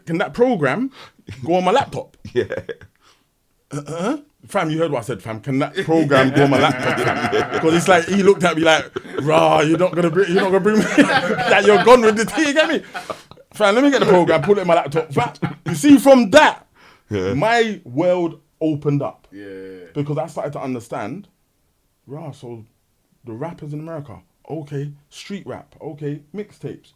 Can that program go on my laptop? Yeah. Fam, you heard what I said, fam. Can that program go on my laptop, fam? Because it's like, he looked at me like, rah, you're not gonna bring me that you're gone with the tea, you get me? Fam, let me get the program, put it in my laptop. Fam, you see, from that, my world opened up. Yeah. Because I started to understand, rah, so the rappers in America, okay, street rap, okay, mixtapes.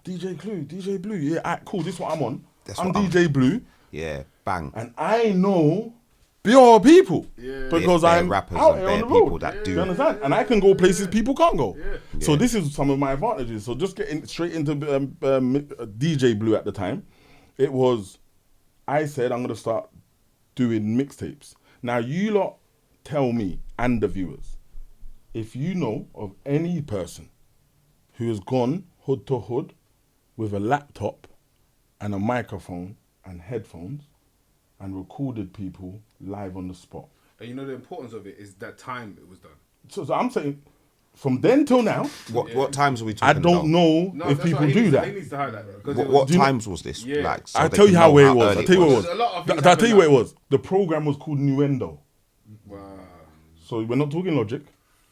DJ Clue, DJ Blue, yeah, alright, cool, this is what I'm on. I'm DJ Blue. Yeah, bang. And I know pure people because I'm rappers out and here on bare the road. people that do. You understand? And I can go places people can't go. Yeah. So this is some of my advantages. So just getting straight into DJ Blue at the time, it was, I said I'm going to start doing mixtapes. Now you lot tell me and the viewers, if you know of any person who has gone hood to hood with a laptop and a microphone and headphones and recorded people live on the spot. And you know the importance of it is that time it was done. So I'm saying, from then till now, What times are we I talking don't know No, if that's people what do He that. needs to highlight that. What times was this? Yeah. Like, so I'll they tell you can how know where it was. early I'll tell you what it was. There's a lot of things I'll tell you happen what it was. The program was called Nuendo. Wow. So we're not talking Logic.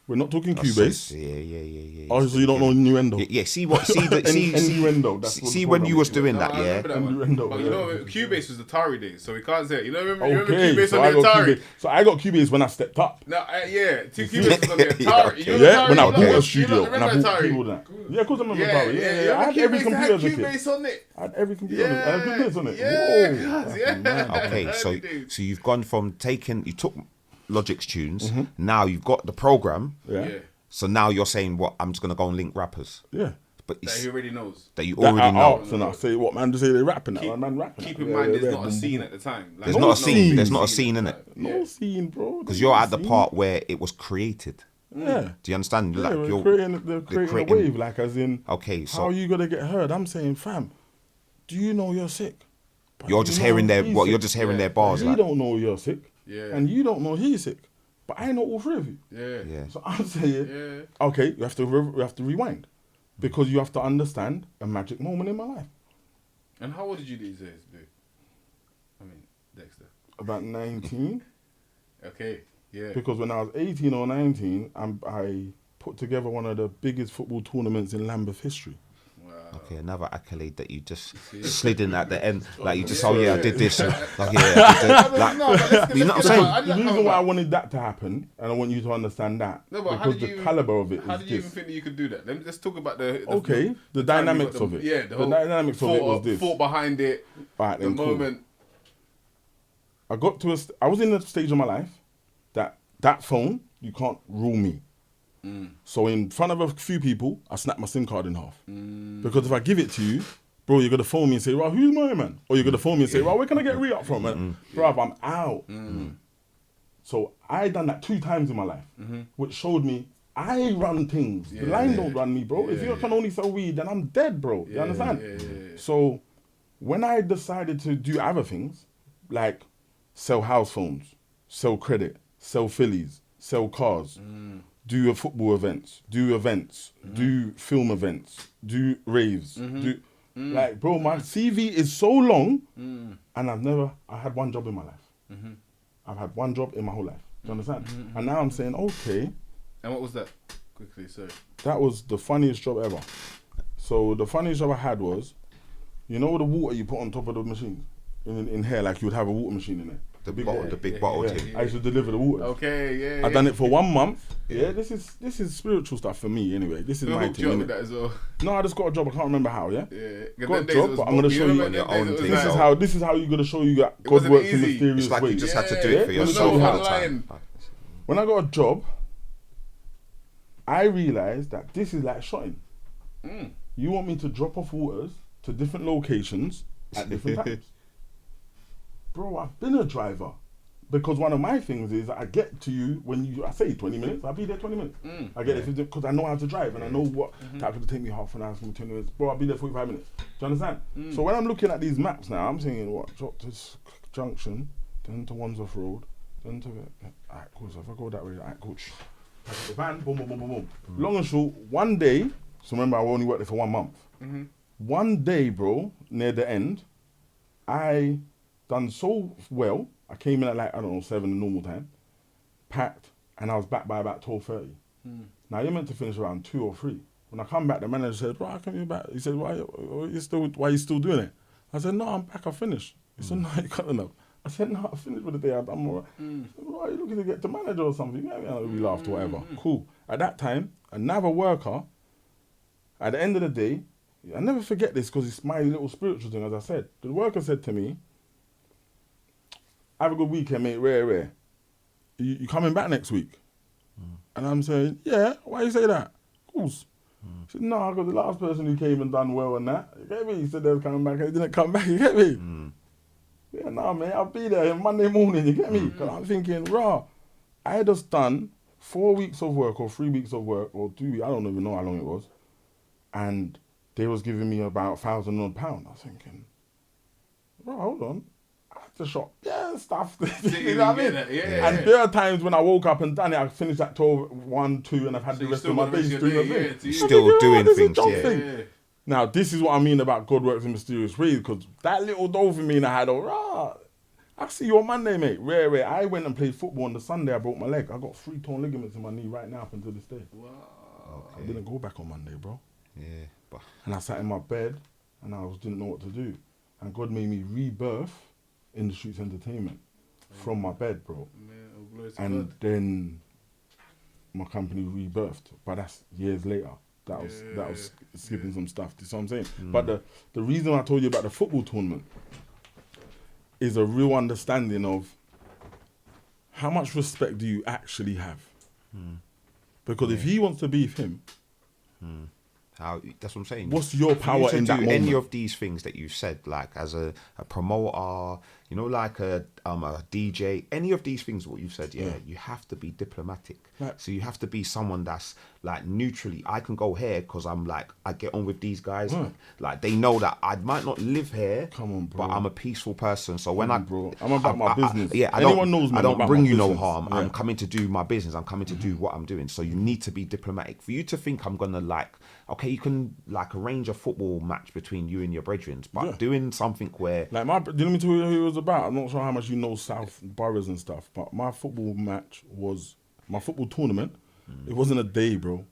We're not talking Cubase. Yeah. Oh, so you don't know Nuendo? Yeah, see what? See the Innuendo. That's what see the when program you was is. doing No, that, I yeah. remember that one. Innuendo, But you yeah. know, Cubase was the Atari days, so we can't say it. You know, remember Okay, Cubase so on I the got Atari? Cubase. So I got Cubase when I stepped up. No, Cubase was on the Atari. okay. You know Yeah, when I Atari? bought a You studio don't and I remember bought Atari? keyboard and that. Yeah, of course I remember Yeah, Atari. yeah. Yeah, I had every Cubase computer had as a kid. Cubase on it. I had every computer on it. I had Cubase on it. Yeah, Whoa. yeah. Okay, so Early days. you've gone from you took Logic's tunes. Now you've got the program. Yeah. Yeah. So now you're saying what? I'm just gonna go and link rappers. Yeah. But That he already knows. that you That already I know. asked and I say, what man, just say they rapping that. Man rapping Keep that. in mind, Yeah, there's yeah, not a boom, scene boom. at the time. Like, There's not a scene. scene. There's not a scene in it No scene, bro. because you're at the part where it was created. Yeah. Do you understand? Yeah, Like they're you're creating a wave, like as in, okay, so how are you gonna get heard? I'm saying, fam, do you know you're sick? But you're do just you know hearing their he's what? You're sick? just hearing Yeah. their bars. He Like, don't know you're sick, Yeah. and you don't know he's sick. But I know all three of you. Yeah. yeah, So I'm saying, Yeah. okay, you have to rewind, because you have to understand a magic moment in my life. And how old did you these days, dude? I mean, Dexter. About 19, Okay. Yeah. because when I was 18 or 19, I put together one of the biggest football tournaments in Lambeth history. Wow. okay, another accolade that you just slid in at the end. Like you just, Yeah. oh yeah, I did this. And, like yeah, I did that. Like, No, but let's you know what I'm get saying? that. The reason why I wanted that to happen, and I want you to understand that, No, but how because did the you, caliber of it how is did you even this. think that you could do that? Let's talk about the Okay, the time you dynamics got of it. Yeah, The dynamics of it was this. Thought behind it. Right, The then cool. moment. I got to I was in a stage of my life that phone, you can't rule me. So in front of a few people, I snapped my SIM card in half. Because if I give it to you, bro, you're going to phone me and say, well, who's my man? Or you're going to phone me and say, well, where can I get re-up from? And, bruv, I'm out. So I done that 2 times in my life, which showed me I run things. The line don't run me, bro. If you can only sell weed, then I'm dead, bro. You understand? Yeah. So when I decided to do other things, like sell house phones, sell credit, sell fillies, sell cars, do football events, do film events, do raves, like, bro, my CV is so long, and I had one job in my life. I've had one job in my whole life. Do you understand? And now I'm saying, okay. And what was that? Quickly, sorry. That was the funniest job ever. So the funniest job I had was, you know the water you put on top of the machine in here, like you would have a water machine in there. The big bottle Yeah, tin. I used to deliver the water. Okay, yeah. I done it for 1 month. Yeah, this is spiritual stuff for me anyway. This is Who my hooked you up thing. with innit? that as well? No, I just got a job. I can't remember how. Yeah. Yeah. Got a job, but I'm gonna show you on your own thing. This is how you're gonna show you that God wasn't works in easy. mysterious It's like you ways. just had to do it for Yeah, yourself no all the online. time. When I got a job, I realized that this is like shotting. You want me to drop off waters to different locations at different times. Bro, I've been a driver. Because one of my things is I get to you when I say 20 minutes, I'll be there 20 minutes. I get it because I know how to drive and I know what that could take me half an hour, 20 minutes. Bro, I'll be there 45 minutes. Do you understand? So when I'm looking at these maps now, I'm thinking, what, drop this junction, then to Wandsworth Road, then to alright, cool, so if I go that way, alright, cool. The van, boom, boom, boom, boom, boom. Long and short, one day, so remember I only worked there for 1 month. One day, bro, near the end, I done so well. I came in at like, I don't know, 7 the normal time, packed, and I was back by about 12:30. Now you're meant to finish around 2 or 3. When I come back, the manager said, "Bro, how come you're back?" He said, why are you still doing it?" I said, "No, I'm back, I finished." He said, "No, you cut enough." I said, "No, I finished for the day, I'm all right." He said, "Well, are you looking to get to manager or something?" You know, we laughed or whatever. Cool. At that time, another worker, at the end of the day, I never forget this because it's my little spiritual thing, as I said. The worker said to me, "Have a good weekend, mate, rare. You coming back next week?" And I'm saying, "Yeah, why you say that?" Of course. He said, "No, because the last person who came and done well and that, you get me? He said they was coming back and he didn't come back, you get me?" Yeah, nah, mate, I'll be there Monday morning, you get me? Because I'm thinking, rah, I had just done 4 weeks of work or 3 weeks of work or 2 weeks, I don't even know how long it was. And they was giving me about £1,000 odd. I was thinking, bro, hold on. I had to shop, stuff. You know what I mean? And there are times when I woke up and done it, I finished at 12, 1, 2, and I've had the rest of my days doing the thing. Still doing things, Now, this is what I mean about God works in mysterious ways, because that little dopamine I had, I see you on Monday, mate. Rare. I went and played football on the Sunday, I broke my leg. I got 3 torn ligaments in my knee right now up until this day. Wow. I didn't go back on Monday, bro. Yeah. And I sat in my bed and I didn't know what to do. And God made me rebirth in the Streets Entertainment from my bed, bro. And then my company rebirthed. But that's years later. That was skipping some stuff. You see what I'm saying? But the reason I told you about the football tournament is a real understanding of how much respect do you actually have. Because if he wants to beef him, That's what I'm saying. What's your power in that moment? Any of these things that you said, like as a promoter, you know, like a DJ, any of these things, what you've said, you have to be diplomatic. Right. So you have to be someone that's like neutrally, I can go here because I'm like, I get on with these guys. Like they know that I might not live here, but I'm a peaceful person. So when I'm about my business. Anyone knows me, I don't bring you no harm. I'm coming to do my business. I'm coming to do what I'm doing. So you need to be diplomatic. For you to think I'm gonna like, okay, you can like arrange a football match between you and your brethren, but doing something where like let me tell you who it was about. I'm not sure how much you know South boroughs and stuff, but my football match was my football tournament. It wasn't a day, bro.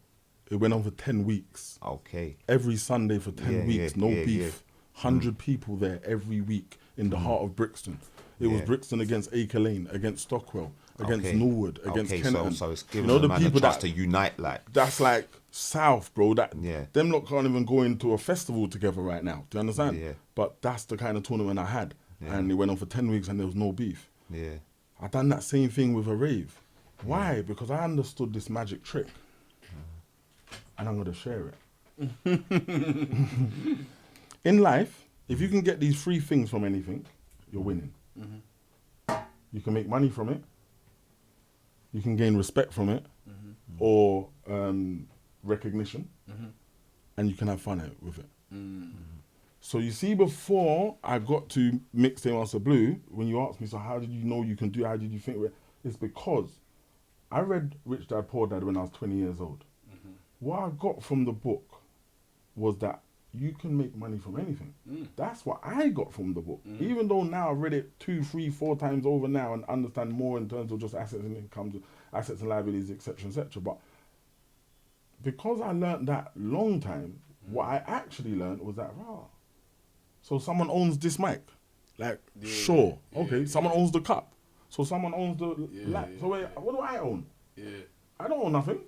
It went on for 10 weeks. Okay. Every Sunday for 10 weeks, no beef. 100 people there every week in the heart of Brixton. It was Brixton against Acre Lane, against Stockwell, against Norwood, against Kenton. So it's giving the people chance to unite, like. That's like South, bro. Them lot can't even go into a festival together right now. Do you understand? Yeah. But that's the kind of tournament I had. And it went on for 10 weeks and there was no beef. Yeah. I done that same thing with a rave. Why? Because I understood this magic trick. And I'm going to share it. In life, if you can get these 3 things from anything, you're winning. You can make money from it. You can gain respect from it. Or recognition. And you can have fun with it. So you see, before I got to Mixtape Master Blue, when you asked me, so how did you know you can do it? How did you think? It's because I read Rich Dad Poor Dad when I was 20 years old. What I got from the book was that you can make money from anything. That's what I got from the book. Even though now I've read it 2, 3, 4 times over now and understand more in terms of just assets and income, assets and liabilities, etc., etc. But because I learned that long time, what I actually learned was that, so someone owns this mic. Like, someone owns the cup. So someone owns the light. So wait, what do I own? I don't own nothing.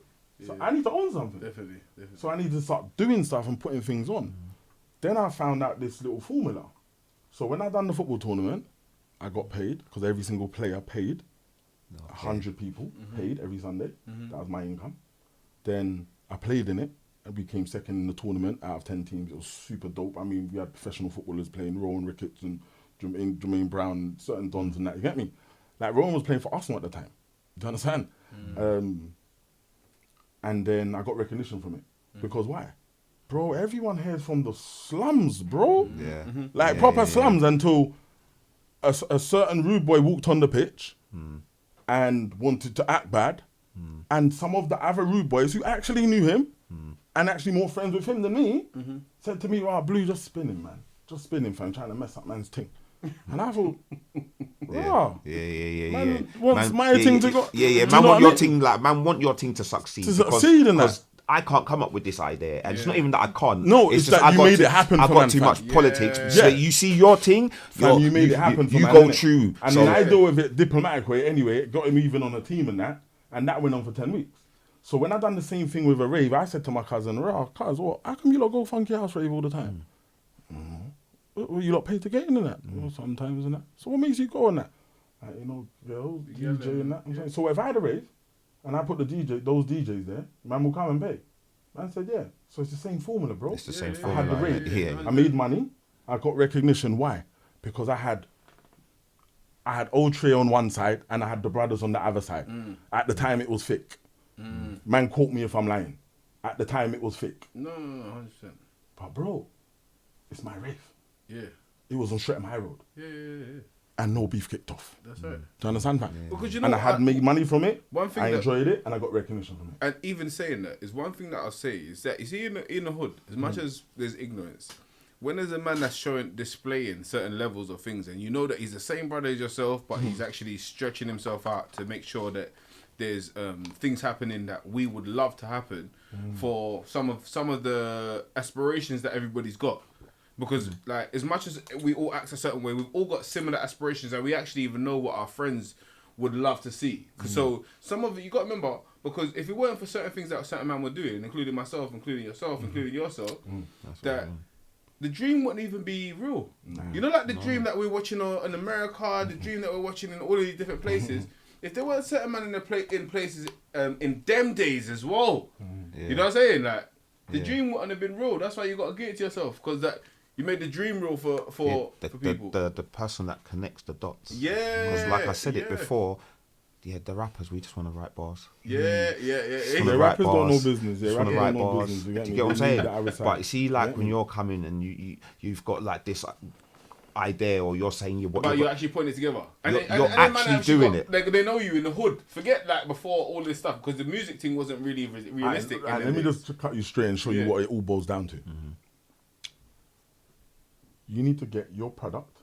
So I need to own something. Definitely. So I need to start doing stuff and putting things on. Then I found out this little formula. So when I done the football tournament, I got paid because every single player paid. 100 people paid every Sunday. That was my income. Then I played in it. I became second in the tournament out of 10 teams. It was super dope. I mean, we had professional footballers playing, Rowan Ricketts and Jermaine Brown, certain dons and that. You get me? Like, Rowan was playing for Arsenal at the time. Do you understand? And then I got recognition from it. Because why? Bro, everyone here is from the slums, bro. Proper slums until a certain rude boy walked on the pitch and wanted to act bad. And some of the other rude boys who actually knew him and actually more friends with him than me said to me, Blue, just spinning, man. Just spinning, fam, trying to mess up man's thing. And I thought, man wants my thing to go. Man want your thing, like, man want your thing to succeed. To succeed in that. I can't come up with this idea, and it's not even that I can't. No, it's just that you made it happen. I've got too much politics. So you see your thing, you made it happen. You go through. And then I deal with it diplomatic way anyway. Got him even on a team and that went on for 10 weeks. So when I done the same thing with a rave, I said to my cousin, cuz, what? How come you lot go funky house rave all the time? Well, you lot pay to get in that? Well, sometimes and that. So what makes you go on that? Girls, DJ and that. So if I had a rave and I put those DJs there, man will come and pay. Man said, yeah. So it's the same formula, bro. It's the same formula. I had the rave. I made money. I got recognition. Why? Because I had Old Trey on one side and I had the brothers on the other side. At the time, it was fake. Man caught me if I'm lying. At the time, it was fake. No, 100%. But bro, it's my rave. Yeah. It was on Streatham High Road. Yeah. And no beef kicked off. That's right. Do you understand, fam? Yeah. Because I had made money from it. I enjoyed it and I got recognition from it. And even saying that is one thing that I'll say is that, you see, in the hood, as much as there's ignorance, when there's a man that's displaying certain levels of things, and you know that he's the same brother as yourself, but he's actually stretching himself out to make sure that there's things happening that we would love to happen for some of the aspirations that everybody's got. Because like, as much as we all act a certain way, we've all got similar aspirations, and we actually even know what our friends would love to see. So some of it, you got to remember, because if it weren't for certain things that certain man were doing, including myself, including yourself, including yourself, that the dream wouldn't even be real. You know, like the dream that we're watching in America, the dream that we're watching in all of these different places. If there were a certain man in places in them days as well, you know what I'm saying? Like, The dream wouldn't have been real. That's why you got to give it to yourself, because that you made the dream real for people. The person that connects the dots. Yeah. Because like I said it before, the rappers, we just want to write bars. Yeah. The rappers don't know business. The rappers don't know business. Do you get what I'm saying? But you see, like when you're coming and you've got like this idea, or you're saying you're actually putting it together, and you're actually doing it. Like, they know you in the hood. Forget like before all this stuff, because the music thing wasn't really realistic. Let me just cut you straight and show you what it all boils down to. You need to get your product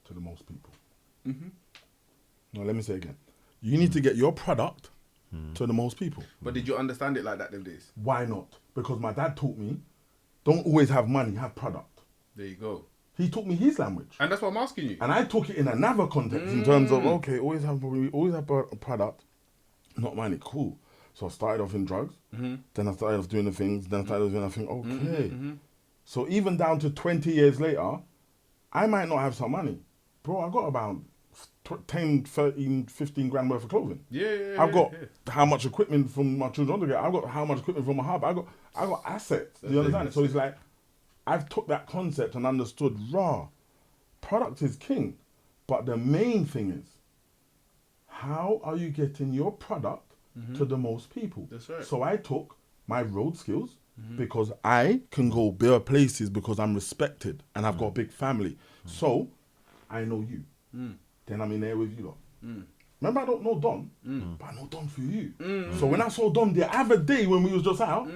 to the most people. No, let me say it again. You need to get your product to the most people. But did you understand it like that them days? Why not? Because my dad taught me, don't always have money, have product. There you go. He taught me his language. And that's what I'm asking you. And I took it in another context in terms of, okay, always have a product, not money. Cool. So I started off in drugs. Then I started off doing the things. Then I started off doing the thing. Okay. So even down to 20 years later, I might not have some money. Bro, I got about 10, 13, 15 grand worth of clothing. I've got how much equipment from my children to get. I've got how much equipment from my hub. I got assets. Do you understand? So it's like, I've took that concept and understood, product is king. But the main thing is, how are you getting your product to the most people? That's right. So I took my road skills, because I can go bare places because I'm respected and I've got a big family. So I know you. Then I'm in there with you lot. Remember, I don't know Don, but I know Don through you. So when I saw Don the other day when we was just out,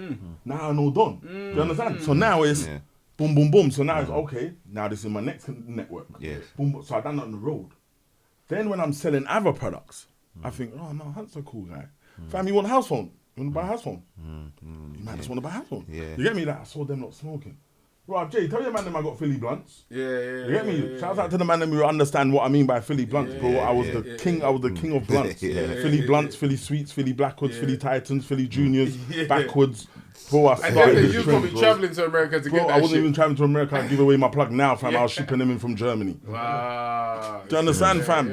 now I know Don. Do you understand? So now it's boom, boom, boom. So now it's okay. Now this is my next network. Yes. Boom, boom. So I done that on the road. Then when I'm selling other products, I think, oh no, Hunt's a cool guy. Fam, you want a house phone? You want to buy a house phone? You might just want to buy a house phone. Yeah. You get me? That I saw them not smoking. Right, Jay, tell your man them I got Philly blunts. You get me? Shout out to the man them who understand what I mean by Philly blunts, bro. I was the king. I was the king of blunts. Philly blunts, Philly sweets, Philly blackwoods, Philly Titans, Philly juniors, backwoods. Bro, I started. You're probably traveling to America to get that I wasn't shit. even traveling to America. I give away my plug now, fam. I was shipping them in from Germany. Wow. Do you understand, fam?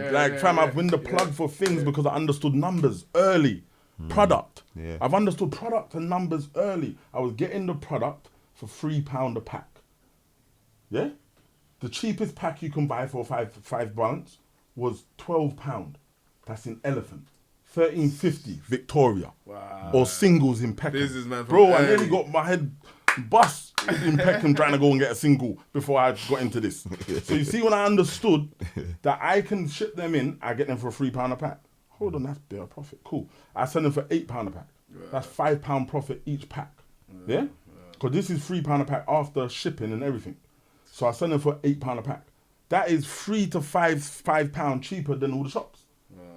I've won the plug for things because I understood numbers early. Product. I've understood product and numbers early. I was getting the product for £3 a pack. Yeah? The cheapest pack you can buy for five balance was £12. That's in Elephant. 13.50 Victoria. Wow. Or singles in Peckham. This is man from Bro, I nearly got my head bust in Peckham trying to go and get a single before I got into this. So you see, when I understood that I can ship them in, I get them for £3 a pack. Hold on, that's better profit. Cool. I sell them for £8 a pack. That's £5 profit each pack. Yeah? Because this is £3 a pack after shipping and everything. So I sell them for £8 a pack. That is £3 to £5 cheaper than all the shops.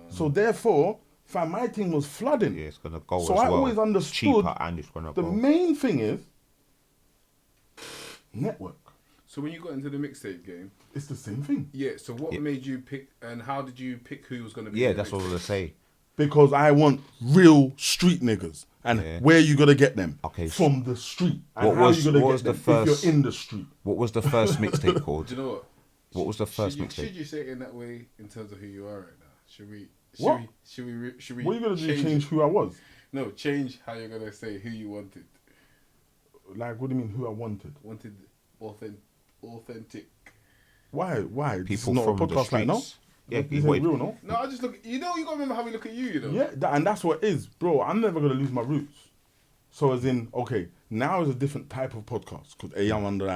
So therefore, fam, my thing was flooding. Yeah, it's gonna go so as I well. always understood Cheaper and it's gonna the go. main thing is network. So when you got into the mixtape game, It's the same thing. yeah. So what made you pick, and how did you pick who was going to be? Yeah, in the that's what I mixtape? was gonna say. Because I want real street niggas. And where you gonna get them? Okay. From the street. And What how was- you gonna what get was the them first- if you're in the street? What was the first mixtape called? Do you know what? What was the first Should mixtape? you say it in that way in terms of who you are right now? Should we? What? Should we? What are you gonna do? Change it? who I was? No, change how you're gonna say who you wanted. Like, what do you mean who I wanted? Wanted authentic. Why? This People is not from a the podcast like now. streets. Yeah, This you ain't wait. real, no? No, I just look. You know, you gotta remember how we look at you. You know. Yeah, and that's what it is, bro. I'm never gonna lose my roots. So as in, okay, now is a different type of podcast because A, I'm under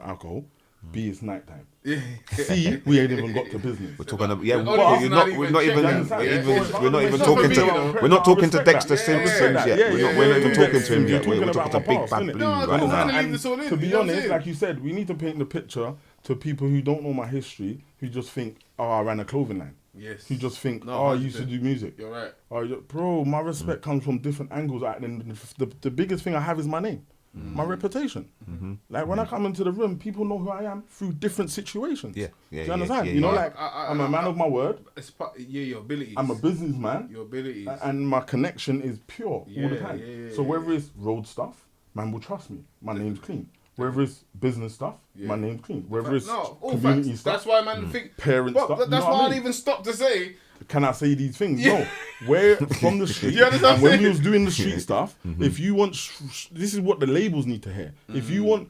alcohol. B, it's nighttime. C, we ain't even got to business. We're talking about we're not talking to Dexter Simpsons yet. We're not even talking to him yet. We're talking to Big Bad Blue No, right I'm now. trying to leave And this all in. to be you know what I'm honest, saying? like you said, we need to paint the picture to people who don't know my history, who just think, oh, I ran a clothing line. Yes. Who just think, No, oh, I used to 100%. do music. You're right. Bro, my respect comes from different angles. And the biggest thing I have is my name, my reputation. Like when I come into the room, people know who I am through different situations. Yeah, Do you understand? yeah, you know, yeah. like I'm a man of my word. It's your abilities. I'm a businessman. Your abilities. And my connection is pure all the Yeah, time. yeah, So whether it's road stuff, man will trust me. My name's clean. Whether it's business stuff, my name's clean. Whether it's all community facts. stuff, That's why man think parent well, stuff. That's you know why what I I'd mean? even stop to say can I say these things? No. Where from the street, You understand and what I'm when we saying? was doing the street stuff, if you want, this is what the labels need to hear. If you want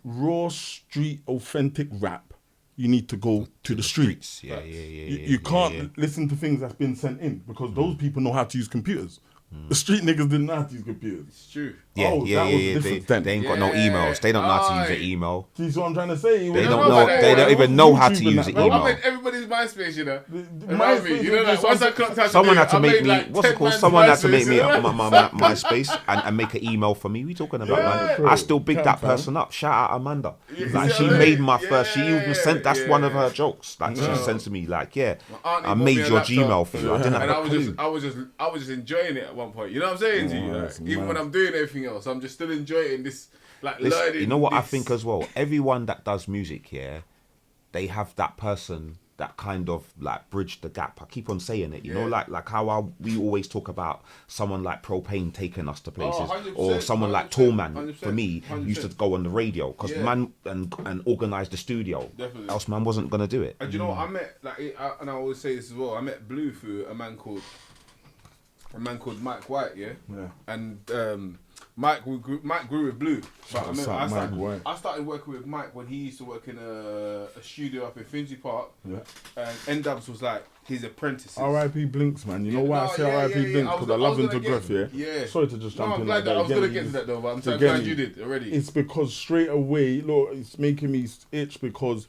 raw street authentic rap, you need to go to the streets. Yeah. You can't listen to things that's been sent in because those people know how to use computers. The street niggas didn't know how to use computers. It's true. Yeah. They ain't got no emails. They don't know how to use an email. See what I'm trying to say? They don't know. They don't even know how to use an I email. made everybody's MySpace, you know. MySpace, You know, like, once I clocked out Someone today, had to I make made, me. like, What's it 10 called? man's Someone had to make me MySpace. my MySpace and make an email for me. We talking about, man? bro. I still big that Fam. person up. Shout out Amanda. You Like see she what I made mean? my first. She even sent. That's one of Yeah. her jokes. Like she sent to me. Like auntie I bought made me a your laptop. Gmail for you. I didn't And have a clue. I was just enjoying it at one point. You know what I'm saying to you? Like, that's even mad. when I'm doing everything else, I'm just still enjoying this. Like learning. You know what I this. think as well? Everyone that does music, they have that person that kind of like bridge the gap. I keep on saying it, you know, like how we always talk about someone like Propane taking us to places, 100%, or someone like 100%, Tallman for me 100%. used to go on the radio because Yeah. man and organise the studio. Definitely. Else man wasn't gonna do it. And you know what I met? And I always say this as well. I met Blue through a man called Mike White. Yeah. And Mike grew with Blue. But I What's remember up, Mike White? I started working with Mike when he used to work in a studio up in Finsbury Park. Yeah. And N-Dubs was like his apprentice. R.I.P. Blinks, man. You know why I say R.I.P. Blinks? Because I love him to breath, Yeah. Sorry to just jump I'm in. glad like that I was Get going to me. get to that though, but I'm so Get glad me. you did already. It's because straight away, look, it's making me itch because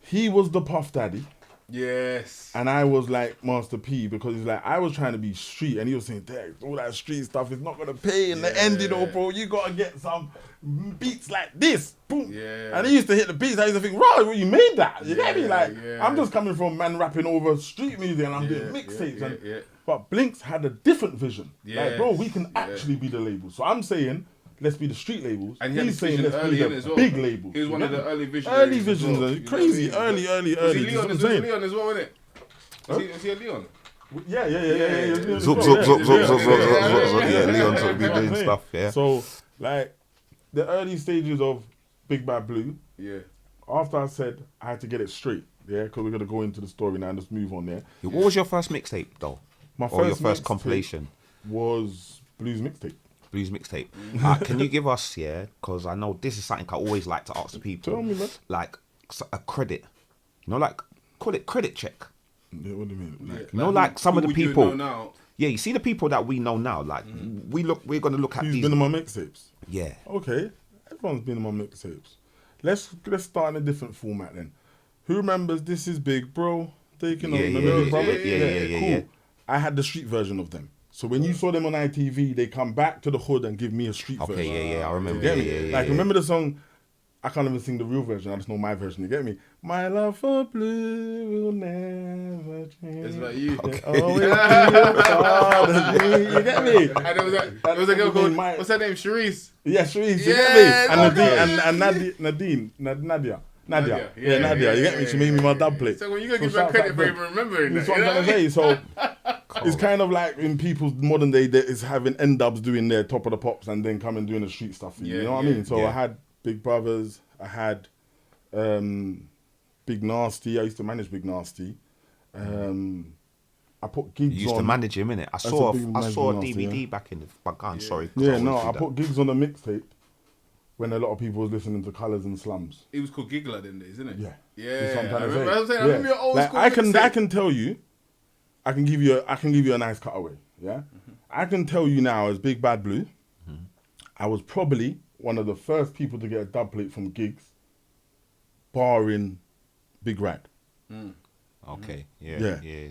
he was the Puff Daddy. Yes. And I was like Master P because he's like, I was trying to be street and he was saying, Dex, all that street stuff is not going to pay in the end, you know, bro. You got to get some beats like this. Boom. Yeah. And he used to hit the beats. I used to think, right, well, you made that. You get me? Yeah, Like, yeah. I'm just coming from man rapping over street music and I'm doing mixtapes. yeah. But Blinks had a different vision. Yeah. Like, bro, we can actually be the label. So I'm saying, let's be the street labels. And he had He's this saying, vision let's be early in the as well. big labels. He was one You of the get me? early visionaries. Early as visions, well, are you know crazy, what I mean? early. Was he You see Leon? what I'm Was saying? Leon as well, wasn't it? Was he a Leon? Yeah. Zoop. Yeah, Leon's be doing stuff. Yeah. So, like, the early stages of Big Bad Blue, Yeah. after I said I had to get it straight, yeah, because we're going to go into the story now and just move on there. What was your first mixtape though? Or your first mixtape compilation? was Blues Mixtape. Blues mixtape. Can you give us, because I know this is something I always like to ask the people. Tell me, man. Like a credit, like call it credit check. Yeah, what do you mean? Like, You know, like some of the who we do people. know now. Yeah, you see the people that we know now. Like we're gonna look at who's these. been in my mixtapes? Yeah. Okay, everyone's been in my mixtapes. Let's start in a different format then. Who remembers This Is Big Bro? Taking on remember Big Brother? Yeah. I had the street version of them. So when you saw them on ITV, they come back to the hood and give me a street version. Okay, I remember. You get me? Like, remember the song? I can't even sing the real version. I just know my version. You get me? My love for blue will never change. It's like you. Okay. Always be a part of me. You get me? And there was a girl called, what's her name? Charisse. Yeah, Sharice, you Yeah, get me? okay. And Nadia. Nadia. Yeah, Nadia, you get me? She made me my dub plate. So when you gotta give shout her credit out for them. even remembering that. That's what I'm trying to say. So it's kind of like in people's modern day, that is having N-dubs doing their Top of the Pops and then coming doing the street stuff. You know what I mean? So I had Big Brothers. I had Big Nasty. I used to manage Big Nasty. I put gigs on. You used to manage him, innit? I saw a Nasty, DVD back in the back. I'm sorry. Yeah, no, I put gigs on a mixtape when a lot of people was listening to Colours and Slums. It was called Giggler then, isn't it? Yeah. Yeah. That's what I'm I trying to say. remember I remember your old Like, school I mixtape. can tell you, I can give you a nice cutaway. Yeah, I can tell you now as Big Bad Blue, I was probably one of the first people to get a dub plate from gigs, barring Big Rad. Okay. Yeah.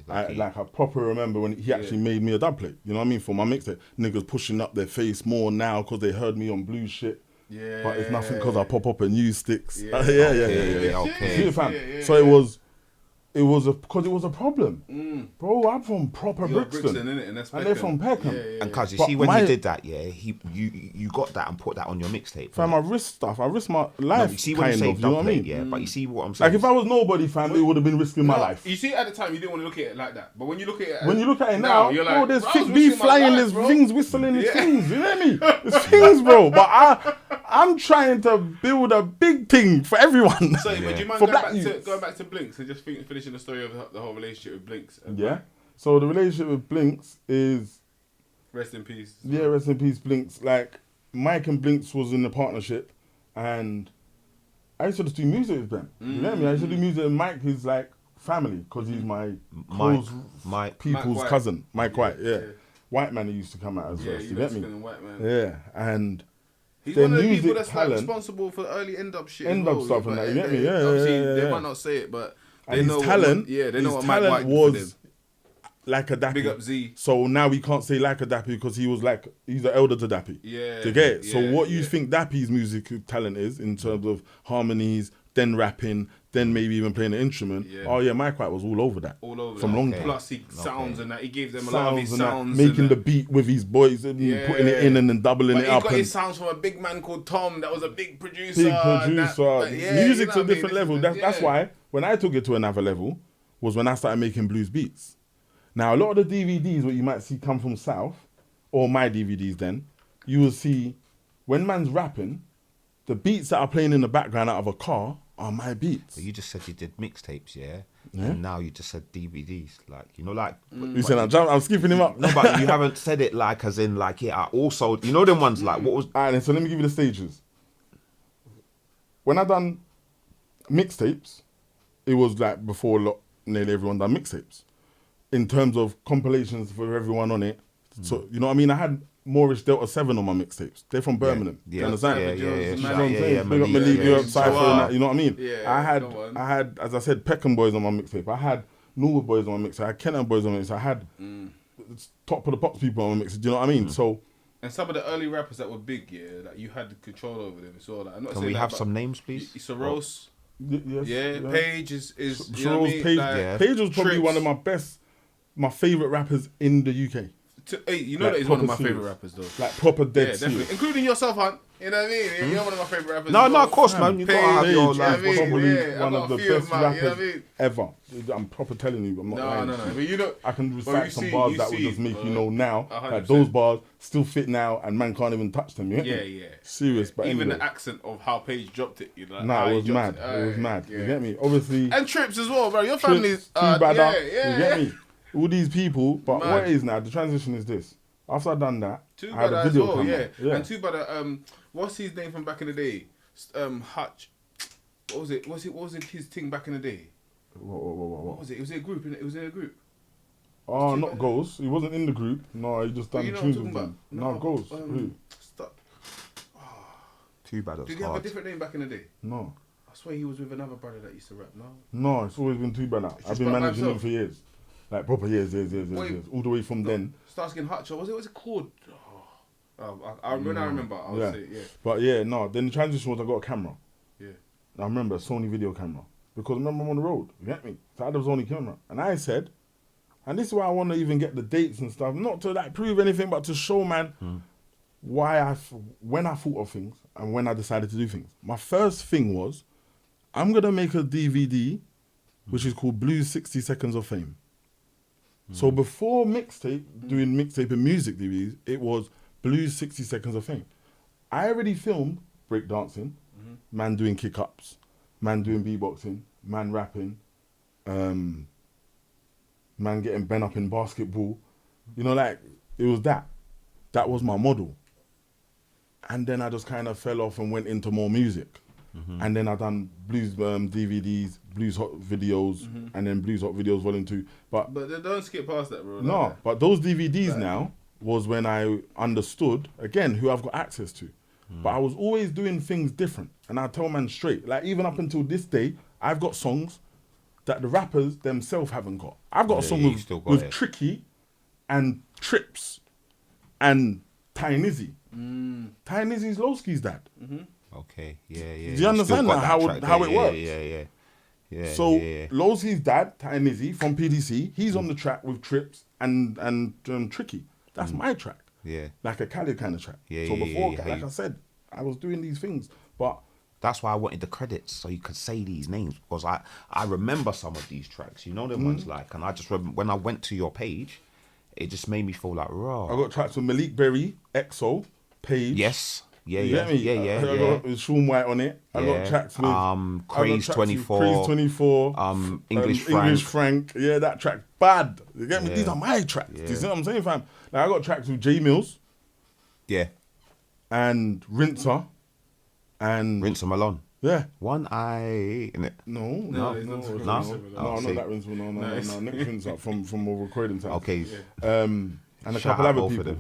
Lucky. I proper remember when he actually made me a dub plate. You know what I mean? For my mixtape, niggas pushing up their face more now because they heard me on blue shit. Yeah. But it's nothing because I pop up and use sticks. Yeah. Yeah. Okay. See, fam? Yeah. So it was a problem. Bro, I'm from proper You're Brixton. innit? And that's And they're Peckham. from Peckham. And cuz you But see when my- you did that, you got that and put that on your mixtape. Fam, I risk stuff. I risk my life. You see when you kind say of, you know what I mean? yeah, but you see what I'm saying. Like if I was nobody, fam, it would have been risking my No, life. You see, at the time, you didn't want to look at it like that. But when you look at it, When you look at it now, you're bro, like, there's bro, I was thick beef risking my flying, life, there's bro. things whistling, there's Yeah. things, you know what I mean? There's things, bro. But I'm trying to build a big thing for everyone. So, would you mind going back to Blinks and just finishing the story of the whole relationship with Blinks? Yeah. So the relationship with Blinks is... Rest in peace. Yeah, rest in peace, Blinks. Like, Mike and Blinks was in a partnership, and I used to just do music with them. You get me? I used to do music, and Mike is like family, because he's my close people's cousin. Mike White, yeah. White man, he used to come out as first. You get me? White man. Yeah, and he's one of the people that's like responsible for the early end up shit. End up stuff and that. You get me? Yeah, obviously, they might not say it, but they know talent. They know what Mike White was. Like a Dappy. Big up Z. So now we can't say like a Dappy because he's the elder to Dappy. Yeah. To get it. So what you think Dappy's music talent is in terms of harmonies, then rapping, then maybe even playing an instrument. Yeah. Oh yeah, Mike White was all over that. All over from long time. Plus he sounds and that. He gave them a lot of his sounds. Making the beat with his boys and putting it in and then doubling it up. He got his sounds from a big man called Tom that was a big producer. Music's a different level. That's why when I took it to another level was when I started making blues beats. Now, a lot of the DVDs, what you might see come from South, or my DVDs then, you will see when man's rapping, the beats that are playing in the background out of a car are my beats. But you just said you did mixtapes, yeah? And now you just said DVDs. Like, you know, like... You said I'm skipping him up. No, but you haven't said it like as in like, I also... You know them ones like, what was... All right, so let me give you the stages. When I done mixtapes, it was like before nearly everyone done mixtapes. In terms of compilations for everyone on it. So, you know what I mean? I had Moorish Delta 7 on my mixtapes. They're from Birmingham. Yeah. You understand? Yeah. You know what I'm saying? Big up Malik, big up Cypher and that, you know what I mean? Yeah, I had, as I said, Peckham Boys on my mixtape. I had Norwood Boys on my mixtape. I had Kenton Boys on my mixtape. I had Top of the Pops people on my mixtape. Do you know what I mean? So... And some of the early rappers that were big, like you had control over them. So like, I'm not Can we have some names, please? Soros. Yes. Page is Soros, you know what I mean? Page. Like, Page was probably one of my favourite rappers in the UK. You know that he's one of my favourite rappers though. Like proper dead serious. Definitely. Including yourself, Hunt. You know what I mean? You're one of my favourite rappers. No, of course, man. You gotta have your like probably one of the best rappers ever. I'm proper telling you. I'm not lying. No. But you know, I can recite some bars that will just make you know now. Like those bars still fit now, and man can't even touch them. Yeah. Serious, but even anyway. the accent of how Page dropped it. You know, it was mad. It was mad. You get me? Obviously. And Trips as well, bro. Your family's too bad. You get me? All these people, but what it is now, the transition is this. After I done that, I had a video camera. Yeah. And Too Bad, what's his name from back in the day? Hutch. What was it? What was it his thing back in the day? What was it? It was in a group, innit? It was in a group. Oh, not Ghost. He wasn't in the group. No, he just done tunes with them. No, Ghost. Who? Stop. Too Bad. Did he have a different name back in the day? No. I swear he was with another brother that used to rap, no? No, it's always been Too Bad. I've been managing him for years. Like proper years. All the way from then. Starsky and Hutch, what was it called? I remember. I'll say it, yeah. But yeah, no, then the transition was I got a camera. Yeah. I remember a Sony video camera. Because remember I'm on the road, you get me? So I had a Sony camera. And I said, and this is why I want to even get the dates and stuff, not to like prove anything, but to show man when I thought of things and when I decided to do things. My first thing was, I'm going to make a DVD which is called Blues 60 Seconds of Fame. So before mixtape, doing mixtape and music DVDs, it was Blues 60 Seconds of Fame. I already filmed breakdancing, man doing kick-ups, man doing beatboxing, man rapping, man getting bent up in basketball. You know, like, it was that. That was my model. And then I just kind of fell off and went into more music. And then I done blues DVDs, blues hot videos, and then blues hot videos volume 2. But don't skip past that, bro. No, but those DVDs now was when I understood, again, who I've got access to. But I was always doing things different. And I tell man straight, like even up until this day, I've got songs that the rappers themselves haven't got. I've got a song with Tricky and Trips and Ty Nizzy. Ty Nizzy's Lowski's dad. Okay, yeah. Do you understand how it works? Yeah. So Lowski's dad, Ty Nizzy from PDC, he's on the track with Trips and Tricky. That's my track. Yeah. Like a Khaled kind of track. Yeah, so before, like I said, I was doing these things, but that's why I wanted the credits so you could say these names because I remember some of these tracks. You know the ones like, and I just remember when I went to your page, it just made me feel like raw. I got tracks with Malik Berry, EXO, Page. Yes. Yeah, You get me? yeah. I got with Sean White on it. I got tracks with Craze 24. Craze 24. English Frank. Yeah, that track bad. You get me? These are my tracks. Do you see what I'm saying, fam? Like, I got tracks with J Mills. Yeah. And Rinser. And Rinser Malone. Yeah. One Eye, innit? No, not not that Rinser. No. Next Rinser from a recording time. Okay. And a couple other people.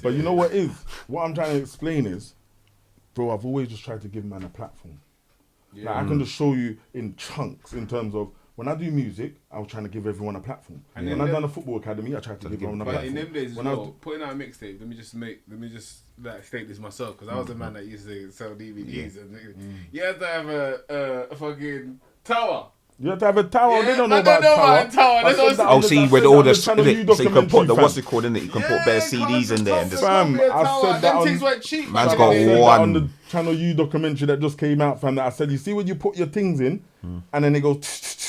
But you know what is? What I'm trying to explain is, bro, I've always just tried to give man a platform. Yeah. Like, I can just show you in chunks in terms of when I do music, I was trying to give everyone a platform. And when I done a football academy, I tried to give everyone a platform. But in them days as well, putting out a mixtape, let me just like state this myself, because I was the man that used to sell DVDs and you had to have a fucking tower. You have to have a tower. They don't know about tower. See, with all the so you can put the what's it called in it. You can put bare CDs in there and just. Fam, I said that on. Things weren't cheap. Man's got one on the Channel U documentary that just came out, fam. That I said, you see when you put your things in, and then it goes.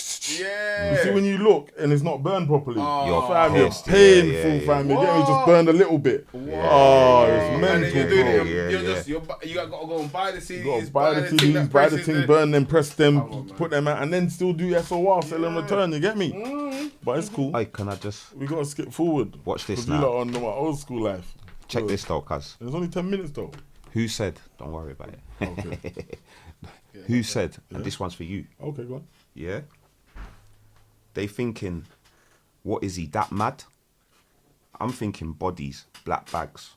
Yeah. You see when you look and it's not burned properly. You're painful, fam. You get me? Just burned a little bit. Oh, it's mental. You got to go and buy the CDs. You got to buy the CDs, buy the thing, burn them, press them, put them out, and then still do SOR, sell and return. You get me? But it's cool. Hey, can I just? We got to skip forward. Watch this now. now. On my old school life. Check this though, cuz. There's only 10 minutes though. Who said? Don't worry about it. Okay. Who said? And this one's for you. Okay, go on. Yeah. They thinking, what is he, that mad? I'm thinking bodies, black bags,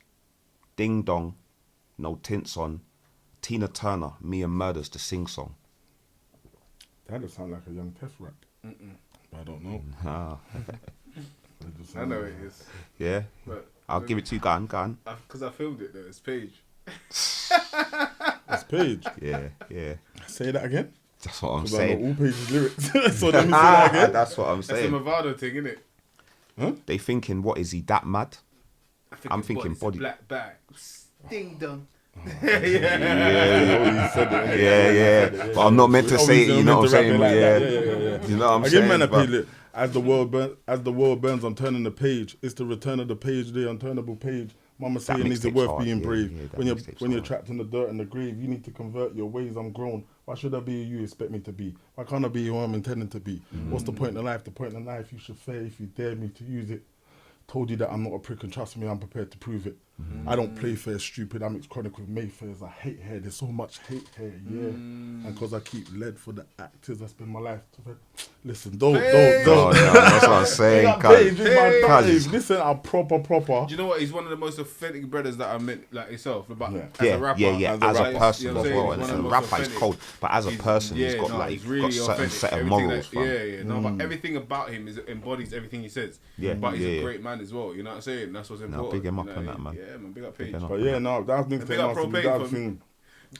ding dong, no tints on, Tina Turner, me and Murders to sing song. That does sound like a Young Test rap. I don't know. I know it is. Yeah, but I'll give it to you, go on. Because I filmed it though, it's Paige. It's Paige? Yeah. Say that again? That's what I'm saying. I know all Paige's lyrics. So let me say that again. That's what I'm saying. That's a Movado thing, isn't it? Huh? They thinking, what is he, that mad? I'm thinking body. Black bag. Ding dong. Yeah. But I'm not meant to say it, you know what I'm saying? Yeah. You know what I'm saying? Again, man, I paid it. As the world burns, I'm turning the page. It's the return of the page, the unturnable page. Mama saying, is it worth being brave? When you're trapped in the dirt and the grave, you need to convert your ways. I'm grown. Why should I be who you expect me to be? Why can't I be who I'm intending to be? What's the point in life? The point in life, you should fare if you dare me to use it. Told you that I'm not a prick and trust me, I'm prepared to prove it. I don't play fair, stupid. I mix chronic with Mayfairs. I hate hair. There's so much hate hair, And because I keep lead for the actors, I spend my life to listen. Don't. No, that's what I'm saying. Listen, I'm proper. Do you know what? He's one of the most authentic brothers that I met, like yourself. About as a rapper, as a person as well. And rapper is cold, but as a person, he's got like got certain set of morals. But everything about him embodies everything he says. But he's a great man as well. You know what I'm saying? That's what's important. Big him up on that, man. Yeah, man, big up Paige. But that was Mixtape thing.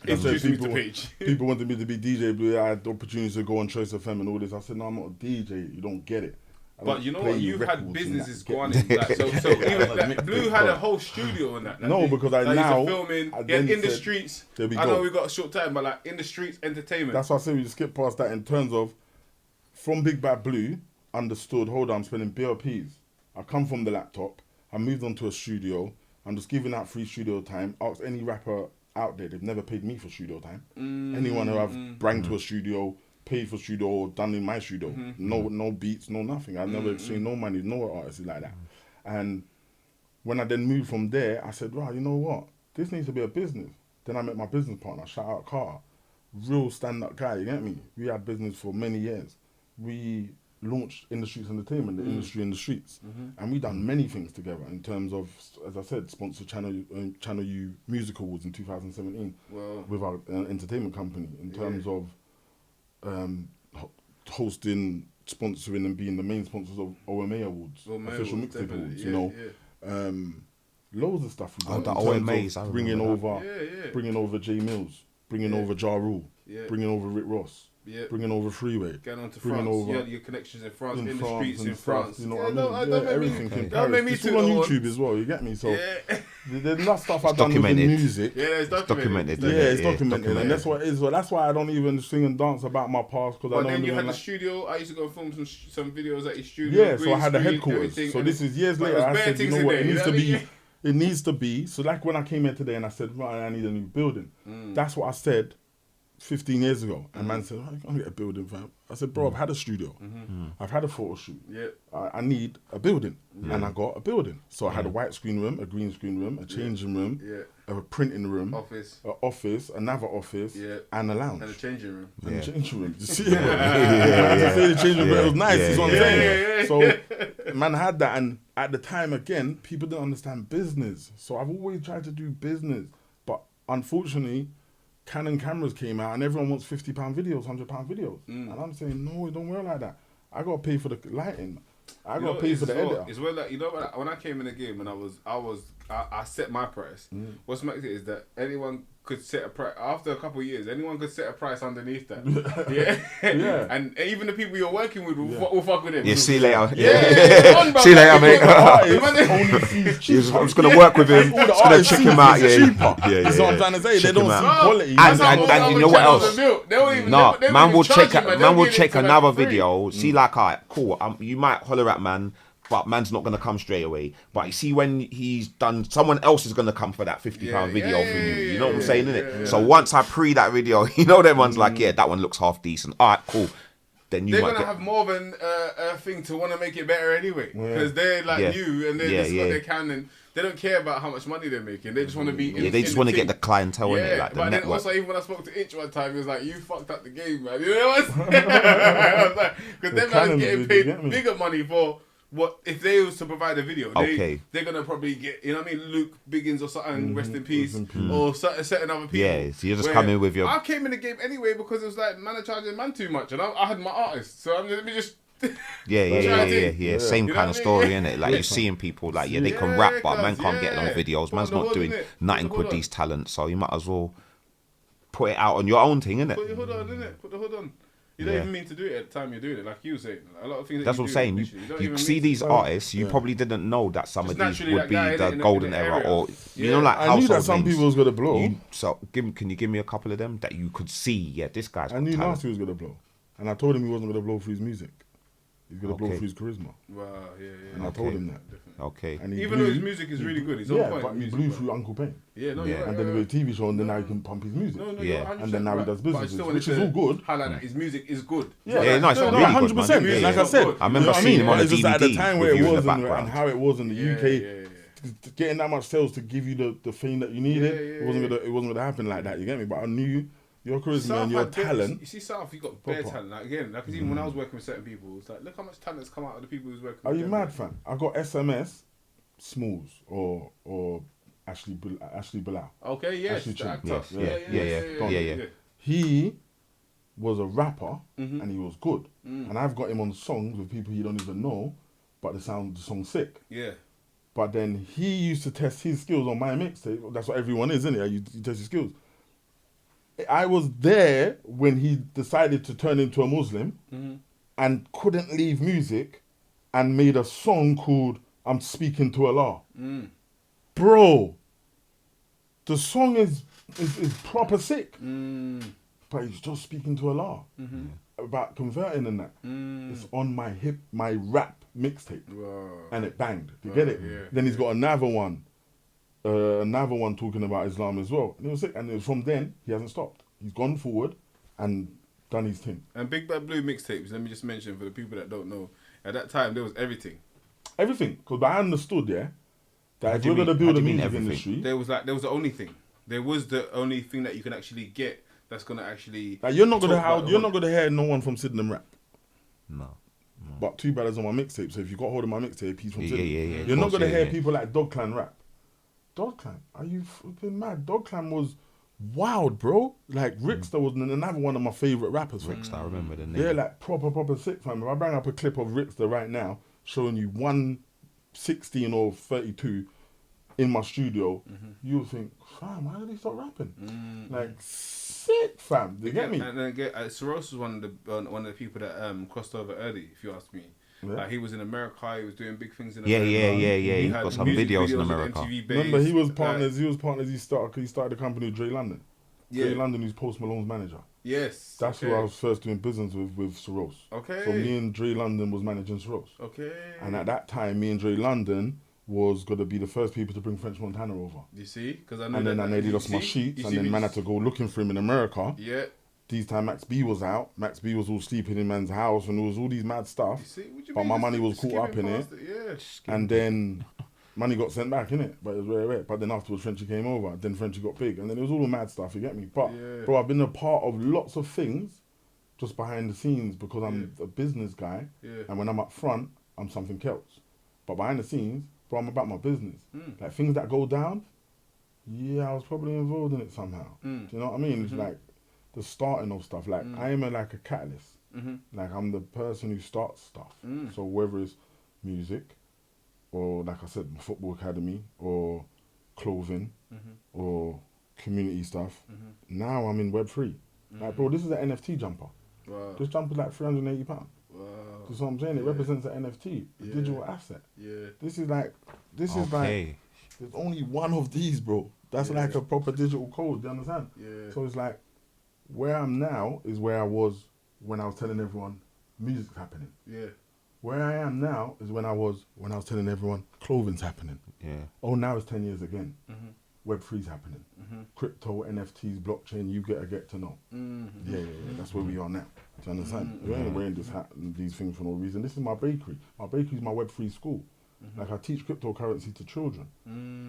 Introduce me to Paige. People wanted me to be DJ Blue. I had the opportunity to go on Choice FM and all this. I said, no, I'm not a DJ. You don't get it. But you know what? You've had businesses go on in that. So even like, Blue had a whole studio on that. No, because I now filming in the streets. I know we got a short time, but like in the streets entertainment. That's why I said we just skip past that in terms of from Big Bad Blue. Understood. Hold on, I'm spending BLPs. I come from the laptop. I moved on to a studio. I'm just giving out free studio time. Ask any rapper out there, they've never paid me for studio time. Anyone who I've brang to a studio, paid for studio or done in my studio. No beats, no nothing. I've never exchanged no money, no artists like that. And when I then moved from there, I said, right, you know what? This needs to be a business. Then I met my business partner, shout out Carter. Real stand-up guy, you get me? We had business for many years. We launched In the Streets Entertainment, the industry in the streets. And we done many things together in terms of, as I said, sponsored Channel U Music Awards in 2017 with our entertainment company in terms of hosting, sponsoring and being the main sponsors of OMA Awards, official Mixtape Awards, you know. Loads of stuff we've done. The OMAs, bringing over J Mills, bringing over Ja Rule, bringing over Rick Ross. Bringing over Freeway. Going on to France. You had your connections in France, in the streets in France. You know what I mean? Everything in Paris. It's all on YouTube as well, you get me? So there's not stuff I've done with the music. Yeah, it's documented. It's documented. And that's what it is. Well, that's why I don't even sing and dance about my past. But then you had the studio. I used to go and film some videos at your studio. Yeah, so I had the headquarters. So this is years later. I said, you know what, it needs to be It needs to be. So like when I came here today and I said, right, I need a new building. That's what I said 15 years ago. And man said, oh, you can't get a building, fam. I said, bro, I've had a studio. I've had a photo shoot. Yeah. I need a building. And I got a building. So I had a white screen room, a green screen room, a changing room, a printing room, an office, another office, and a lounge. And a changing room. And a changing room. You see it? I say the changing room, it was nice, is what I'm saying. So man had that, and at the time, again, people didn't understand business. So I've always tried to do business. But unfortunately, Canon cameras came out and everyone wants £50 videos, £100 videos. And I'm saying, no, it don't work like that. I got to pay for the lighting. I got to pay for the editor. It's well, like, you know, when I came in the game and I set my price. What's makes it is that anyone could set a price after a couple of years. Anyone could set a price underneath that. And even the people you're working with will fuck with it. Yeah, see you later. See you later, mate. I'm just gonna work with him. Just gonna check him out. That's what I'm trying to say. They don't see quality. And you know what else? No, man will check another video. See, like, alright, cool. You might holler at man, but man's not going to come straight away. But you see, when he's done, someone else is going to come for that £50 video for you. You know what I'm saying, innit? So once I pre that video, you know, them one's like, yeah, that one looks half decent. All right, cool. Then they're going to have more than a thing to want to make it better anyway. Because they're like you, and they're just what they can, and they don't care about how much money they're making. They just want to be in they just want to get the clientele in it, like the but network. Then also, even when I spoke to Itch one time, he was like, you fucked up the game, man. You know what I'm saying? Because them guys getting paid bigger money for what if they was to provide a video, they're gonna probably get, you know what I mean, Luke Biggins or something, rest in peace, or certain other people. Yeah, so you're just coming with your. I came in the game anyway because it was like man are charging man too much, and I had my artist, so let me just. Yeah. Same kind of story, innit? Like you're seeing people like they can rap, but man can't get long videos. Man's not doing nothing with these talents, so you might as well put it out on your own thing, innit? Put your hood on, innit? Put the hood on. You don't even mean to do it at the time you're doing it, like you were saying. A lot of things. That's what I'm saying. You see these artists, you probably didn't know that some of these would be the golden era, or you know, like I knew that some people was gonna blow. So can you give me a couple of them that you could see? Yeah, this guy's. I knew Nasty was gonna blow, and I told him he wasn't gonna blow for his music. He's gonna blow for his charisma. Wow, yeah. And I told him that. Okay. And even though his music is really good, he's on point. But he blew through Uncle Pain. Yeah, no, and then he did a TV show, and then now he can pump his music. And then now he does businesses, which is all good. Highlight that his music is good. No, it's really 100%. Good, like I said, I remember seeing him on the DVD. Just at the time where it was and how it was in the UK, getting that much sales to give you the fame that you needed, it wasn't gonna happen like that. You get me? But I knew your charisma and your talent. You see, South, you got bare talent. Like again, like even when I was working with certain people, it's like look how much talent's come out of the people who's working. Are you mad, fam? I got SMS, Smalls or Ashley Bilal. Okay, yes, Ashley the actor. Yeah. He was a rapper and he was good, and I've got him on songs with people he don't even know, but the song's sick. Yeah. But then he used to test his skills on my mixtape. That's what everyone is, isn't it? You test your skills. I was there when he decided to turn into a Muslim and couldn't leave music and made a song called I'm Speaking to Allah. Bro, the song is proper sick. But he's just speaking to Allah about converting and that. It's on my rap mixtape. And it banged. You get it? Yeah, then he's got another one talking about Islam as well. And it was sick. And it was from then, he hasn't stopped. He's gone forward and done his thing. And Big Bad Blue mixtapes, let me just mention for the people that don't know, at that time there was everything. Everything. Because I understood, that if we're going to build a music industry... There was the only thing. There was the only thing that you can actually get that's going to actually... Like you're not going to hear no one from Sydenham rap. No. But Too Bad is on my mixtape, so if you got hold of my mixtape, he's from Sydenham. Yeah. You're not going to hear people like Dog Clan rap. Dog Clan? Are you flipping mad? Dog Clan was wild, bro. Like Rickster was another one of my favourite rappers. Rickster, I remember the name. Yeah, like proper sick, fam. If I bring up a clip of Rickster right now, showing you 1:16 or 32 in my studio, you'll think, fam, why did he stop rapping? Like, sick, fam. Do you get me? And then Soros was one of the people that crossed over early, if you ask me. Yeah. Like he was in America, he was doing big things in America. Yeah. He got some videos in America. Remember, he was partners. He started a company with Dre London. Dre London, who's Post Malone's manager. Yes. That's who I was first doing business with Soros. Okay. So me and Dre London was managing Soros. Okay. And at that time, me and Dre London was gonna be the first people to bring French Montana over. You see, because I know. And then I nearly lost my sheets, and then man had to go looking for him in America. Yeah. These time Max B was out. Max B was all sleeping in man's house, and there was all these mad stuff. You see, what you but mean? my money was caught up in it. Yeah. And then money got sent back, innit? But it was very rare. But then afterwards, Frenchie came over. Then Frenchie got big. And then it was all the mad stuff, you get me? But, bro, I've been a part of lots of things just behind the scenes because I'm a business guy. Yeah. And when I'm up front, I'm something else. But behind the scenes, bro, I'm about my business. Like, things that go down, I was probably involved in it somehow. Do you know what I mean? It's like the starting of stuff. Like, I am like a catalyst. Like, I'm the person who starts stuff. So whether it's music, or like I said, my football academy, or clothing, or community stuff. Now I'm in Web3. Like, bro, this is an NFT jumper. Wow. This jumper's like £380. Wow. You see what I'm saying? It represents an NFT, a digital asset. Yeah. This is like, there's only one of these, bro. That's like a proper digital code, do you understand? Yeah. So it's like, where I'm now is where I was when I was telling everyone music's happening. Yeah. Where I am now is when I was telling everyone clothing's happening. Yeah. Oh, now it's 10 years again. Web3's happening. Crypto, NFTs, blockchain, you get to know. Yeah. That's where we are now. Do you understand? We ain't wearing these things for no reason. This is my bakery. My bakery is my Web3 school. Like, I teach cryptocurrency to children.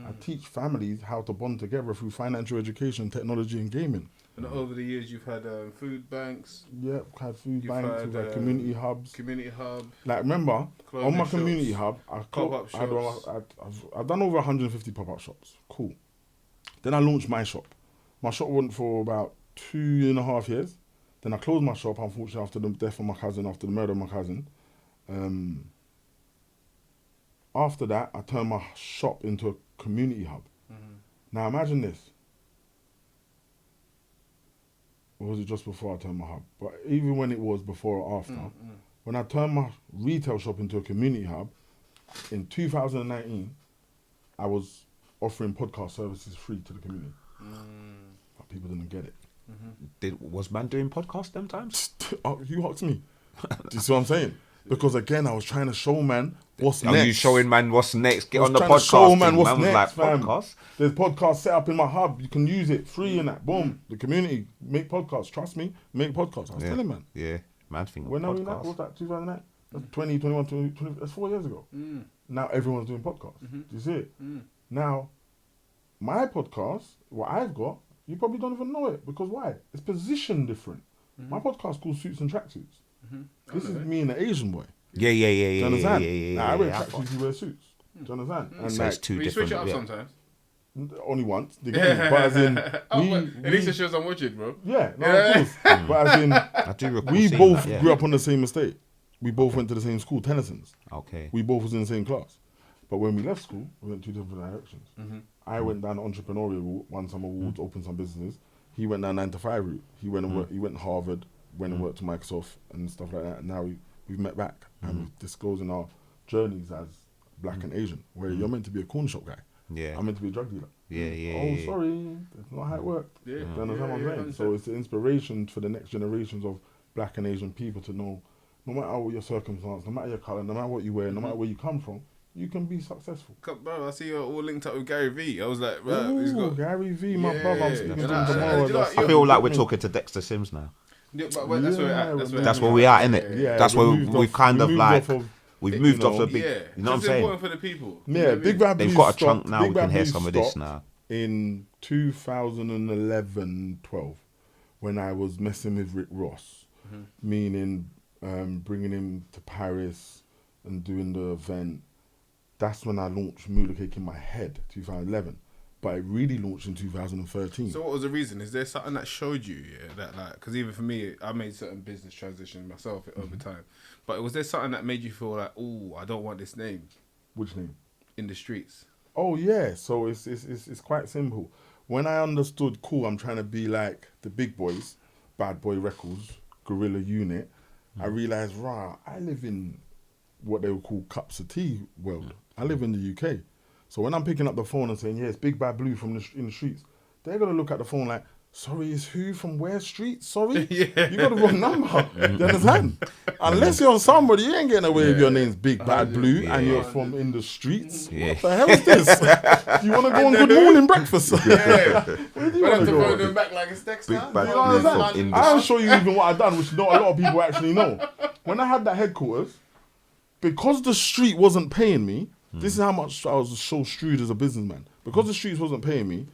I teach families how to bond together through financial education, technology and gaming. And over the years, you've had food banks. Yeah, we've had food banks, we've had community hubs. Community hub. Like, remember, on my community hub, I've done over 150 pop-up shops. Cool. Then I launched my shop. My shop went for about 2.5 years. Then I closed my shop, unfortunately, after the death of my cousin, after the murder of my cousin. After that, I turned my shop into a community hub. Now imagine this. Or was it just before I turned my hub? But even when it was before or after, when I turned my retail shop into a community hub, in 2019, I was offering podcast services free to the community. But people didn't get it. Was man doing podcasts them times? You asked me. Do you see what I'm saying? Because again, I was trying to show man what's next. Are you showing man what's next? Get on the podcast. podcast. Man what's man was next, like, fam. podcast? There's podcasts set up in my hub. You can use it free and that. Boom. The community make podcasts. Trust me, make podcasts. I was telling man. Yeah, man. Think when are we now? What's that? 2009. That's 2021, 2020. That's 4 years ago. Now everyone's doing podcasts. Do you see it? Now, my podcast, what I've got, you probably don't even know it because why? It's positioned different. My podcast called Suits and Tracksuits. This is me and the Asian boy. Yeah. Do you understand? Yeah. I wear tracksuits, you wear suits. Do you understand? And so like, it's two You different. switch it up sometimes. only once. They get me. But as in, at least it shows I'm watching, bro. Yeah, no, of course. But as in, I do recall we seeing both that, grew up on the same estate. We both went to the same school, Tennyson's. Okay. We both was in the same class. But when we left school, we went two different directions. I went down the entrepreneurial route, won some awards, opened some businesses. He went down 9 to 5 route. He went and worked, he went to Harvard, went and worked to Microsoft and stuff like that. And now we've met back and we're disclosing our journeys as black and Asian. Where you're meant to be a corner shop guy. Yeah. I'm meant to be a drug dealer. Yeah. Sorry, that's not how it worked. Yeah. You understand what I'm saying? So it's the inspiration for the next generations of black and Asian people to know, no matter what your circumstance, no matter your colour, no matter what you wear, no matter where you come from, you can be successful. Bro, I see you're all linked up with Gary V. I was like, bro, Ooh, he's got... Gary V, my brother, I'm speaking to him Yeah. tomorrow. I feel like we're talking to Dexter Sims now. Yeah, but that's where we're at. That's where we are, innit? Yeah, That's where we've kind of like... We've moved off the the big... Yeah. You know what I'm It's saying? important for the people. Yeah, Big Bad Blue They've got a stopped- trunk now, Big we Bad can hear Blue some of this stopped now. In 2011-12, when I was messing with Rick Ross, meaning bringing him to Paris and doing the event. That's when I launched Mula Cake in my head, 2011. But it really launched in 2013. So what was the reason? Is there something that showed you, that like, because even for me, I made certain business transitions myself over time. But was there something that made you feel like, oh, I don't want this name Which name? in the streets? Oh yeah, so it's quite simple. When I understood, cool, I'm trying to be like the big boys, Bad Boy Records, Gorilla Unit, I realised, I live in what they would call cups of tea world. I live in the UK. So when I'm picking up the phone and saying, yeah, it's Big Bad Blue from in the streets, they're going to look at the phone like, sorry, it's who from where street? Sorry? Yeah. You got the wrong number. Do you understand? Unless you're somebody, you ain't getting away if your name's Big Bad Blue and you're from in the streets. Yeah. What the hell is this? You want to go on Good Morning Breakfast? Yeah. Where do you But I want have to to go? phone them back like it's Dexter. Big Bad You Blue understand? from in the I'll show you even what I've done, which not a lot of people actually know. When I had that headquarters, because the street wasn't paying me, this is how much I was so shrewd as a businessman. Because the streets wasn't paying me,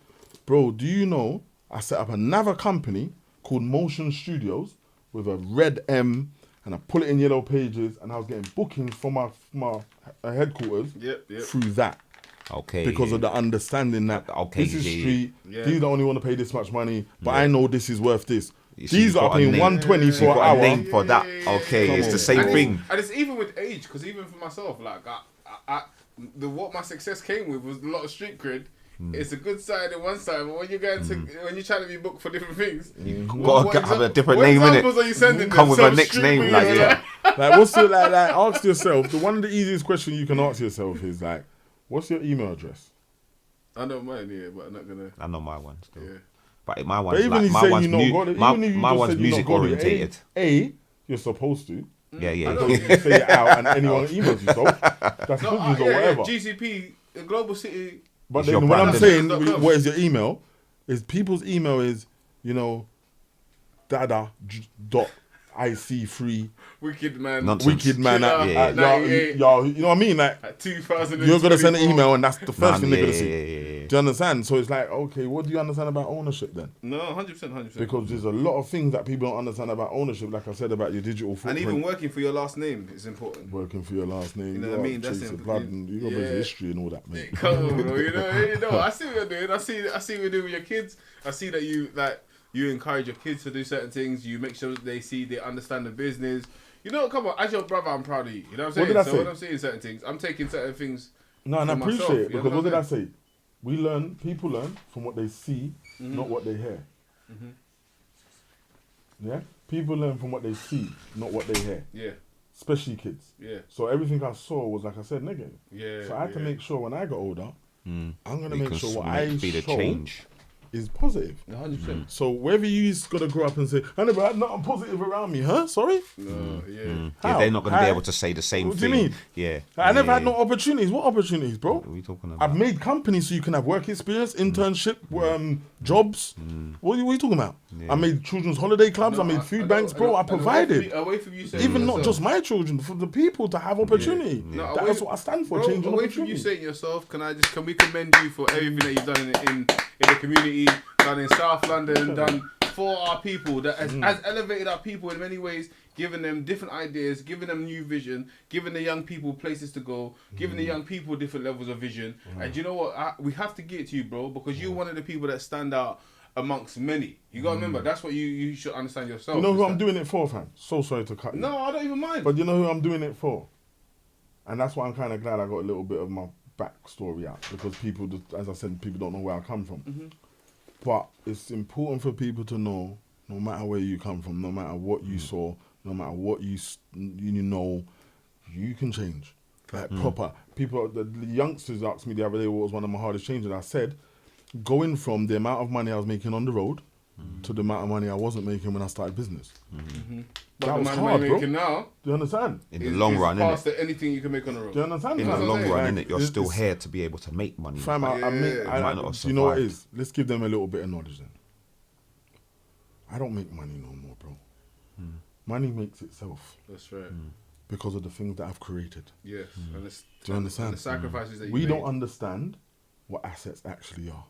bro, do you know I set up another company called Motion Studios with a red M, and I put it in yellow pages, and I was getting bookings from my headquarters through that. Okay. Because of the understanding that this is street, these don't only want to pay this much money, but I know this is worth this. These are paying 120 for an hour. Name for that. Okay, it's the same thing. And it's even with age, because even for myself, like what my success came with was a lot of street cred. It's a good side on one side, but when you're going to when you're trying to be booked for different things, Gotta have a different name in it. What examples are you sending? Come with Some a next street name, thing, like you know? Like, what's the like? Ask yourself. One of the easiest questions you can ask yourself is like, what's your email address? I know mine, but I'm not gonna. I know my one still. Yeah. But my But one's even like if my you say one's you not got it, even if you my just one's said you music not got it, orientated. You're supposed to. Yeah. Because you say it out and anyone emails you, so that's business or whatever. GCP, Global City. But It's then your when I'm brand, saying, isn't it? what is your email? Is people's email is, dada.ic3 Wicked man. Nonsense. wicked man at 98. y'all, you know what I mean? Like, At 2000. you're gonna send an email and that's the first thing they're gonna see. Yeah. Do you understand? So it's like, okay, what do you understand about ownership then? No, 100%. Because there's a lot of things that people don't understand about ownership. Like I said about your digital And footprint. even working for your last name is important. Working for your last name, You know what I mean? That's chase of it. blood, and you got Yeah. bit of history and all that, mate. Come on, bro. You know. I see what you're doing. I see what you're doing with your kids. I see that you encourage your kids to do certain things. You make sure that they understand the business. You know, come on. As your brother, I'm proud of you. You know what I'm saying? What did I say? When I'm saying certain things, I'm taking certain things. No, and I for appreciate myself, it you know because what did I I say? People learn from what they see, not what they hear. Yeah? People learn from what they see, not what they hear. Yeah. Especially kids. Yeah. So everything I saw was, like I said, negative. Yeah. So I had to make sure when I got older, I'm going to You make can sure what I be the show change. is positive. 100%. So whether you got to grow up and say, I never had nothing positive around me, huh? Sorry? No, yeah. Yeah, How? they're not going to be How? able to say the same What do thing. you mean? Yeah. I never had no opportunities. What opportunities, bro? What are we talking about? I've made companies so you can have work experience, internship, jobs. What are you talking about? Yeah. I made children's holiday clubs. I made food banks, bro. I provided. Away from you saying Even not yourself. just my children, for the people to have opportunity. No, That's what I stand for, Bro, changing away from you opportunity. saying yourself, can we commend you for everything that you've done in the community, done in South London, done for our people, that has elevated our people in many ways, giving them different ideas, giving them new vision, giving the young people places to go, giving the young people different levels of vision. And you know what? We have to give it to you, bro, because you're one of the people that stand out amongst many. You gotta remember, that's what you should understand yourself. You know who I'm doing it for, fam? So sorry to cut you. No, I don't even mind. But you know who I'm doing it for? And that's why I'm kind of glad I got a little bit of my backstory out. Because people, as I said, people don't know where I come from. But it's important for people to know, no matter where you come from, no matter what you saw, no matter what you know, you can change. Like proper. People, the youngsters asked me the other day what was one of my hardest changes. I said, going from the amount of money I was making on the road to the amount of money I wasn't making when I started business. But That the was money hard, we're bro. making now Do you understand? In the long run, past innit? anything you can make on the road. Do you understand? In the That's what long I'm saying. run, Like, innit? You're it's- still it's- here to be able to make money. Fam, You might not have do you know what it survived. is? Let's give them a little bit of knowledge then. I don't make money no more, bro. Money makes itself That's right. because of the things that I've created. Yes. And Do you understand? And the sacrifices that you We made. don't understand what assets actually are.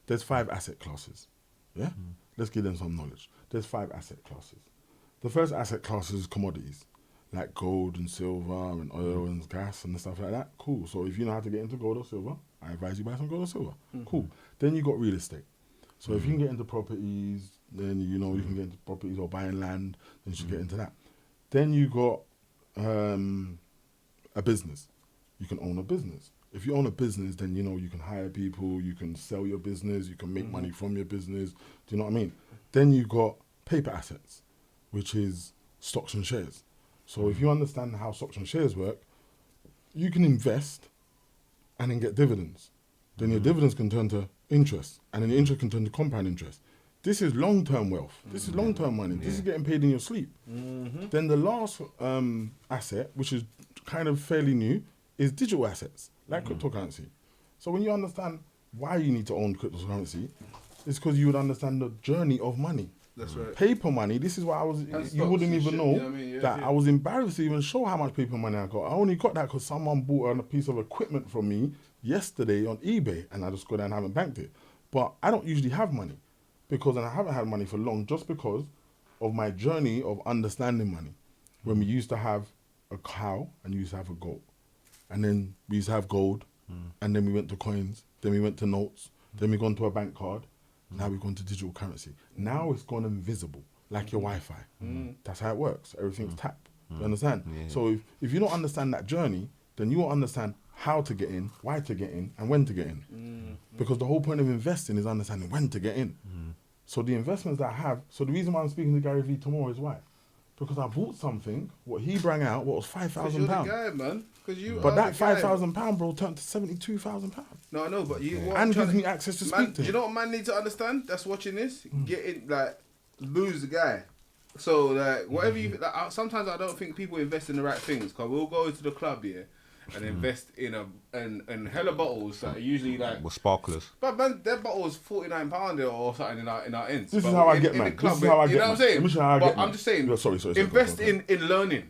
There's 5 asset classes. Yeah? Let's give them some knowledge. There's 5 asset classes. The first asset class is commodities, like gold and silver and oil and gas and stuff like that. Cool. So if you know how to get into gold or silver, I advise you buy some gold or silver. Cool. Then you got real estate. So if you can get into properties, then you can get into properties or buying land, then you should get into that. Then you got a business. You can own a business. If you own a business, then you can hire people, you can sell your business, you can make money from your business. Do you know what I mean? Then you got paper assets, which is stocks and shares. So if you understand how stocks and shares work, you can invest and then get dividends. Then your dividends can turn to interest, and then your interest can turn to compound interest. This is long-term wealth. This is long-term money. This is getting paid in your sleep. Then the last asset, which is kind of fairly new, is digital assets, like cryptocurrency. So when you understand why you need to own cryptocurrency, it's because you would understand the journey of money. That's right. Paper money, this is why you wouldn't even know that I was embarrassed to even show how much paper money I got. I only got that because someone bought a piece of equipment from me yesterday on eBay, and I just go down and haven't banked it. But I don't usually have money, and I haven't had money for long, just because of my journey of understanding money. When we used to have a cow and used to have a goat, and then we used to have gold, and then we went to coins, then we went to notes, then we gone to a bank card, now we've gone to digital currency. Now it's gone invisible, like your Wi-Fi. That's how it works. Everything's tapped. You understand? Yeah. So if you don't understand that journey, then you won't understand how to get in, why to get in, and when to get in. Because the whole point of investing is understanding when to get in. So the investments that I have, so the reason why I'm speaking to Gary Vee tomorrow is why? Because I bought something, what he brought out, what was £5,000. You're the guy, man. But that £5,000, bro, turned to £72,000. No, I know, but and gives me access to speak to him. Do you know what man need to understand? That's watching this. Get in, lose the guy. So whatever you. Sometimes I don't think people invest in the right things. Cause we'll go to the club here and invest in and hella bottles that are usually with sparklers. But man, their bottle is £49 or something in our ends. This is how I get, man. This is how I get. You know what I'm saying? But I'm just saying. Sorry. Invest in learning.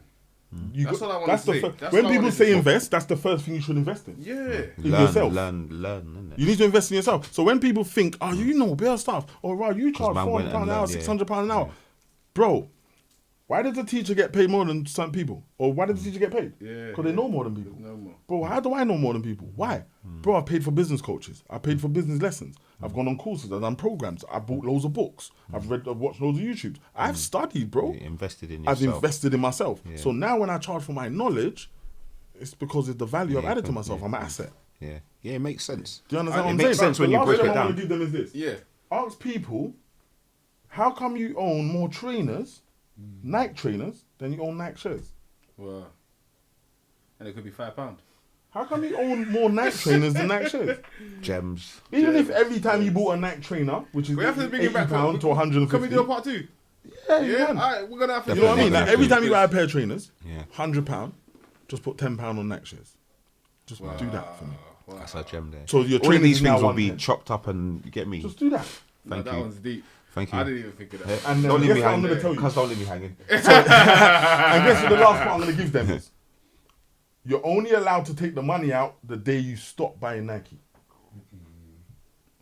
That's what I want to say. When people say invest, that's the first thing you should invest in. Yeah. In yourself. Learn, isn't it? You need to invest in yourself. So when people think, oh, you know, better stuff, or wow, you charge £400 an hour, £600 an hour. Bro, why does the teacher get paid more than some people? Or why does the teacher get paid? Because they know more than people. No more. Bro, how do I know more than people? Why? Bro, I've paid for business coaches. I paid for business lessons. I've gone on courses. I've done programs. I've bought loads of books. I've watched loads of YouTubes. I've studied, bro. Invested in yourself. I've invested in myself. Yeah. So now when I charge for my knowledge, it's because it's the value I've added to myself. I'm an asset. Yeah, it makes sense. Do you understand what I'm saying? It makes sense when you break it down. The last thing I want to give them is this. Yeah. Ask people, how come you own more trainers, Nike trainers, than you own Nike shares? Wow. And it could be £5. How come you own more Nike trainers than Nike shares? Gems. Even if every time you bought a Nike trainer, which is £80 to £150. Can we do a part 2? Yeah. All right, we're gonna have to. You know what I mean? Like every time you buy a pair of trainers, £100, just put £10 on Nike shares. Just do that for me. Wow. That's a gem there. So your all of these things will be 110. chopped up, and you get me. Just do that. Thank you. That one's deep. Thank you. I didn't even think of that. And don't leave me hanging. I'm gonna tell you. Don't leave me hanging. And guess what the last part I'm going to give them is? You're only allowed to take the money out the day you stop buying Nike.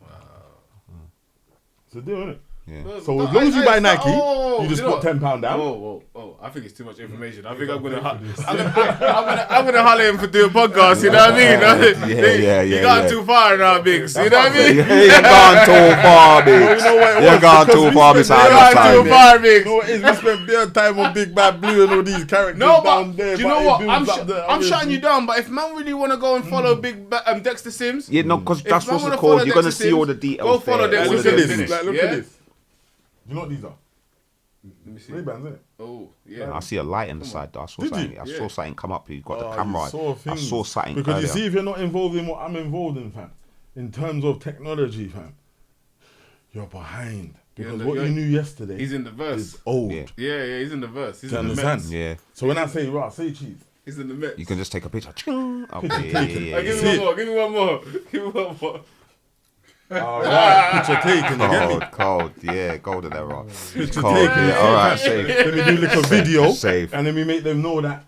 Wow. It's a deal, isn't it? Yeah. So as long as you buy Nike, you just put £10 down. Whoa. I think it's too much information. I think I'm gonna holler him for doing podcasts. You know what I mean? Yeah. You gone too far now, Biggs. You know what I mean? You're gone too far, Biggs. You're gone too far, Biggs. You're gone too far, Biggs. You know what it is? We spent bare time on Big Bad Blue and all these characters down there. Do you know what? I'm shutting you down. But if man really want to go and follow Dexter Sims, yeah, no, because that's what's it called. You're gonna see all the details. Go follow Dexter Look at Sims. this. Look at this. You know what these are? Let me see. Ray-Bans, isn't it? Oh, yeah. I see a light in the side though. I saw something come up. You got the camera. I saw something. Because earlier. you see, if you're not involved in what I'm involved in, fam, in terms of technology, fam, you're behind. Because what you knew yesterday, he's in the verse. Is old. Yeah, he's in the verse. He's Do you in understand? The yeah. So when I say say cheese, he's in the mix. You can just take a picture. Okay, Give me one more. All right, picture taken. Cold, yeah, golden era. Picture Cold, taken. yeah, all right, safe. Then we do like a video, Safe. and then we make them know that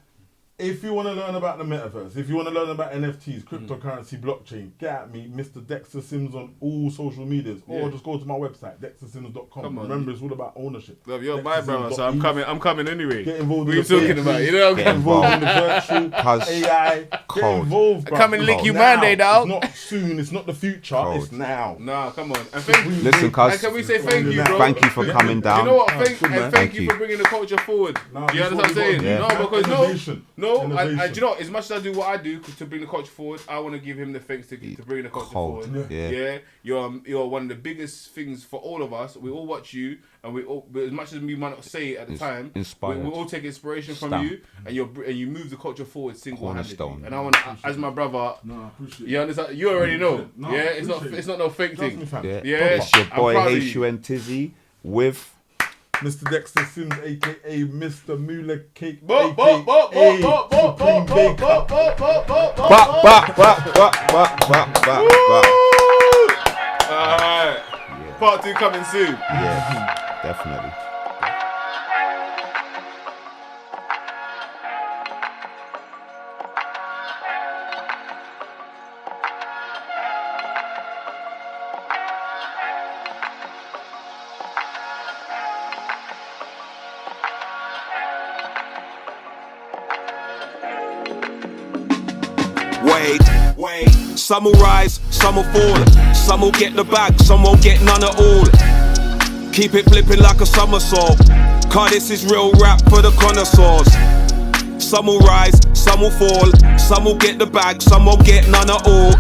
if you want to learn about the metaverse, if you want to learn about NFTs, cryptocurrency, blockchain, get at me, Mr. Dexter Sims on all social medias, or just go to my website, dextersims.com. Remember, it's all about ownership. Love, you're my brother, so I'm coming anyway. Get involved what are you talking about? You know, get involved in the virtual AI. Get involved, bro. Come and lick you Monday, dog. It's not soon. It's not the future. It's now. Nah, come on. And thank you. Listen, cuz. And can we say thank you, bro? Thank you for coming down. You know what? Thank you for bringing the culture forward. You understand what I'm saying? Yeah. No, because know, and do you know, as much as I do what I do to bring the culture forward, I want to give him the thanks to bring the culture forward. Yeah. You're one of the biggest things for all of us. We all watch you, and but as much as we might not say it at the time, we all take inspiration from you, and you move the culture forward single-handedly. And I want, as my brother, you understand? You already know. It's not no fake thing. It's your boy H.U.N. Tizzy with Mr. Dexter Sims, aka Mr. Mula Cake, Alright. Part 2 coming soon. Yeah, definitely. Wait, some will rise, some will fall. Some will get the bag, some won't get none at all. Keep it flipping like a somersault, cause this is real rap for the connoisseurs. Some will rise, some will fall. Some will get the bag, some won't get none at all.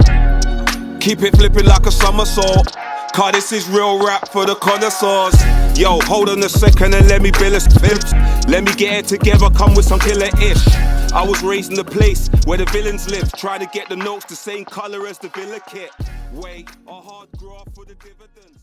Keep it flipping like a somersault, cause this is real rap for the connoisseurs. Yo, hold on a second and let me build a script. Let me get it together, come with some killer-ish. I was raised in the place where the villains live, trying to get the notes the same color as the villa kit. Wait, a hard graft for the dividends.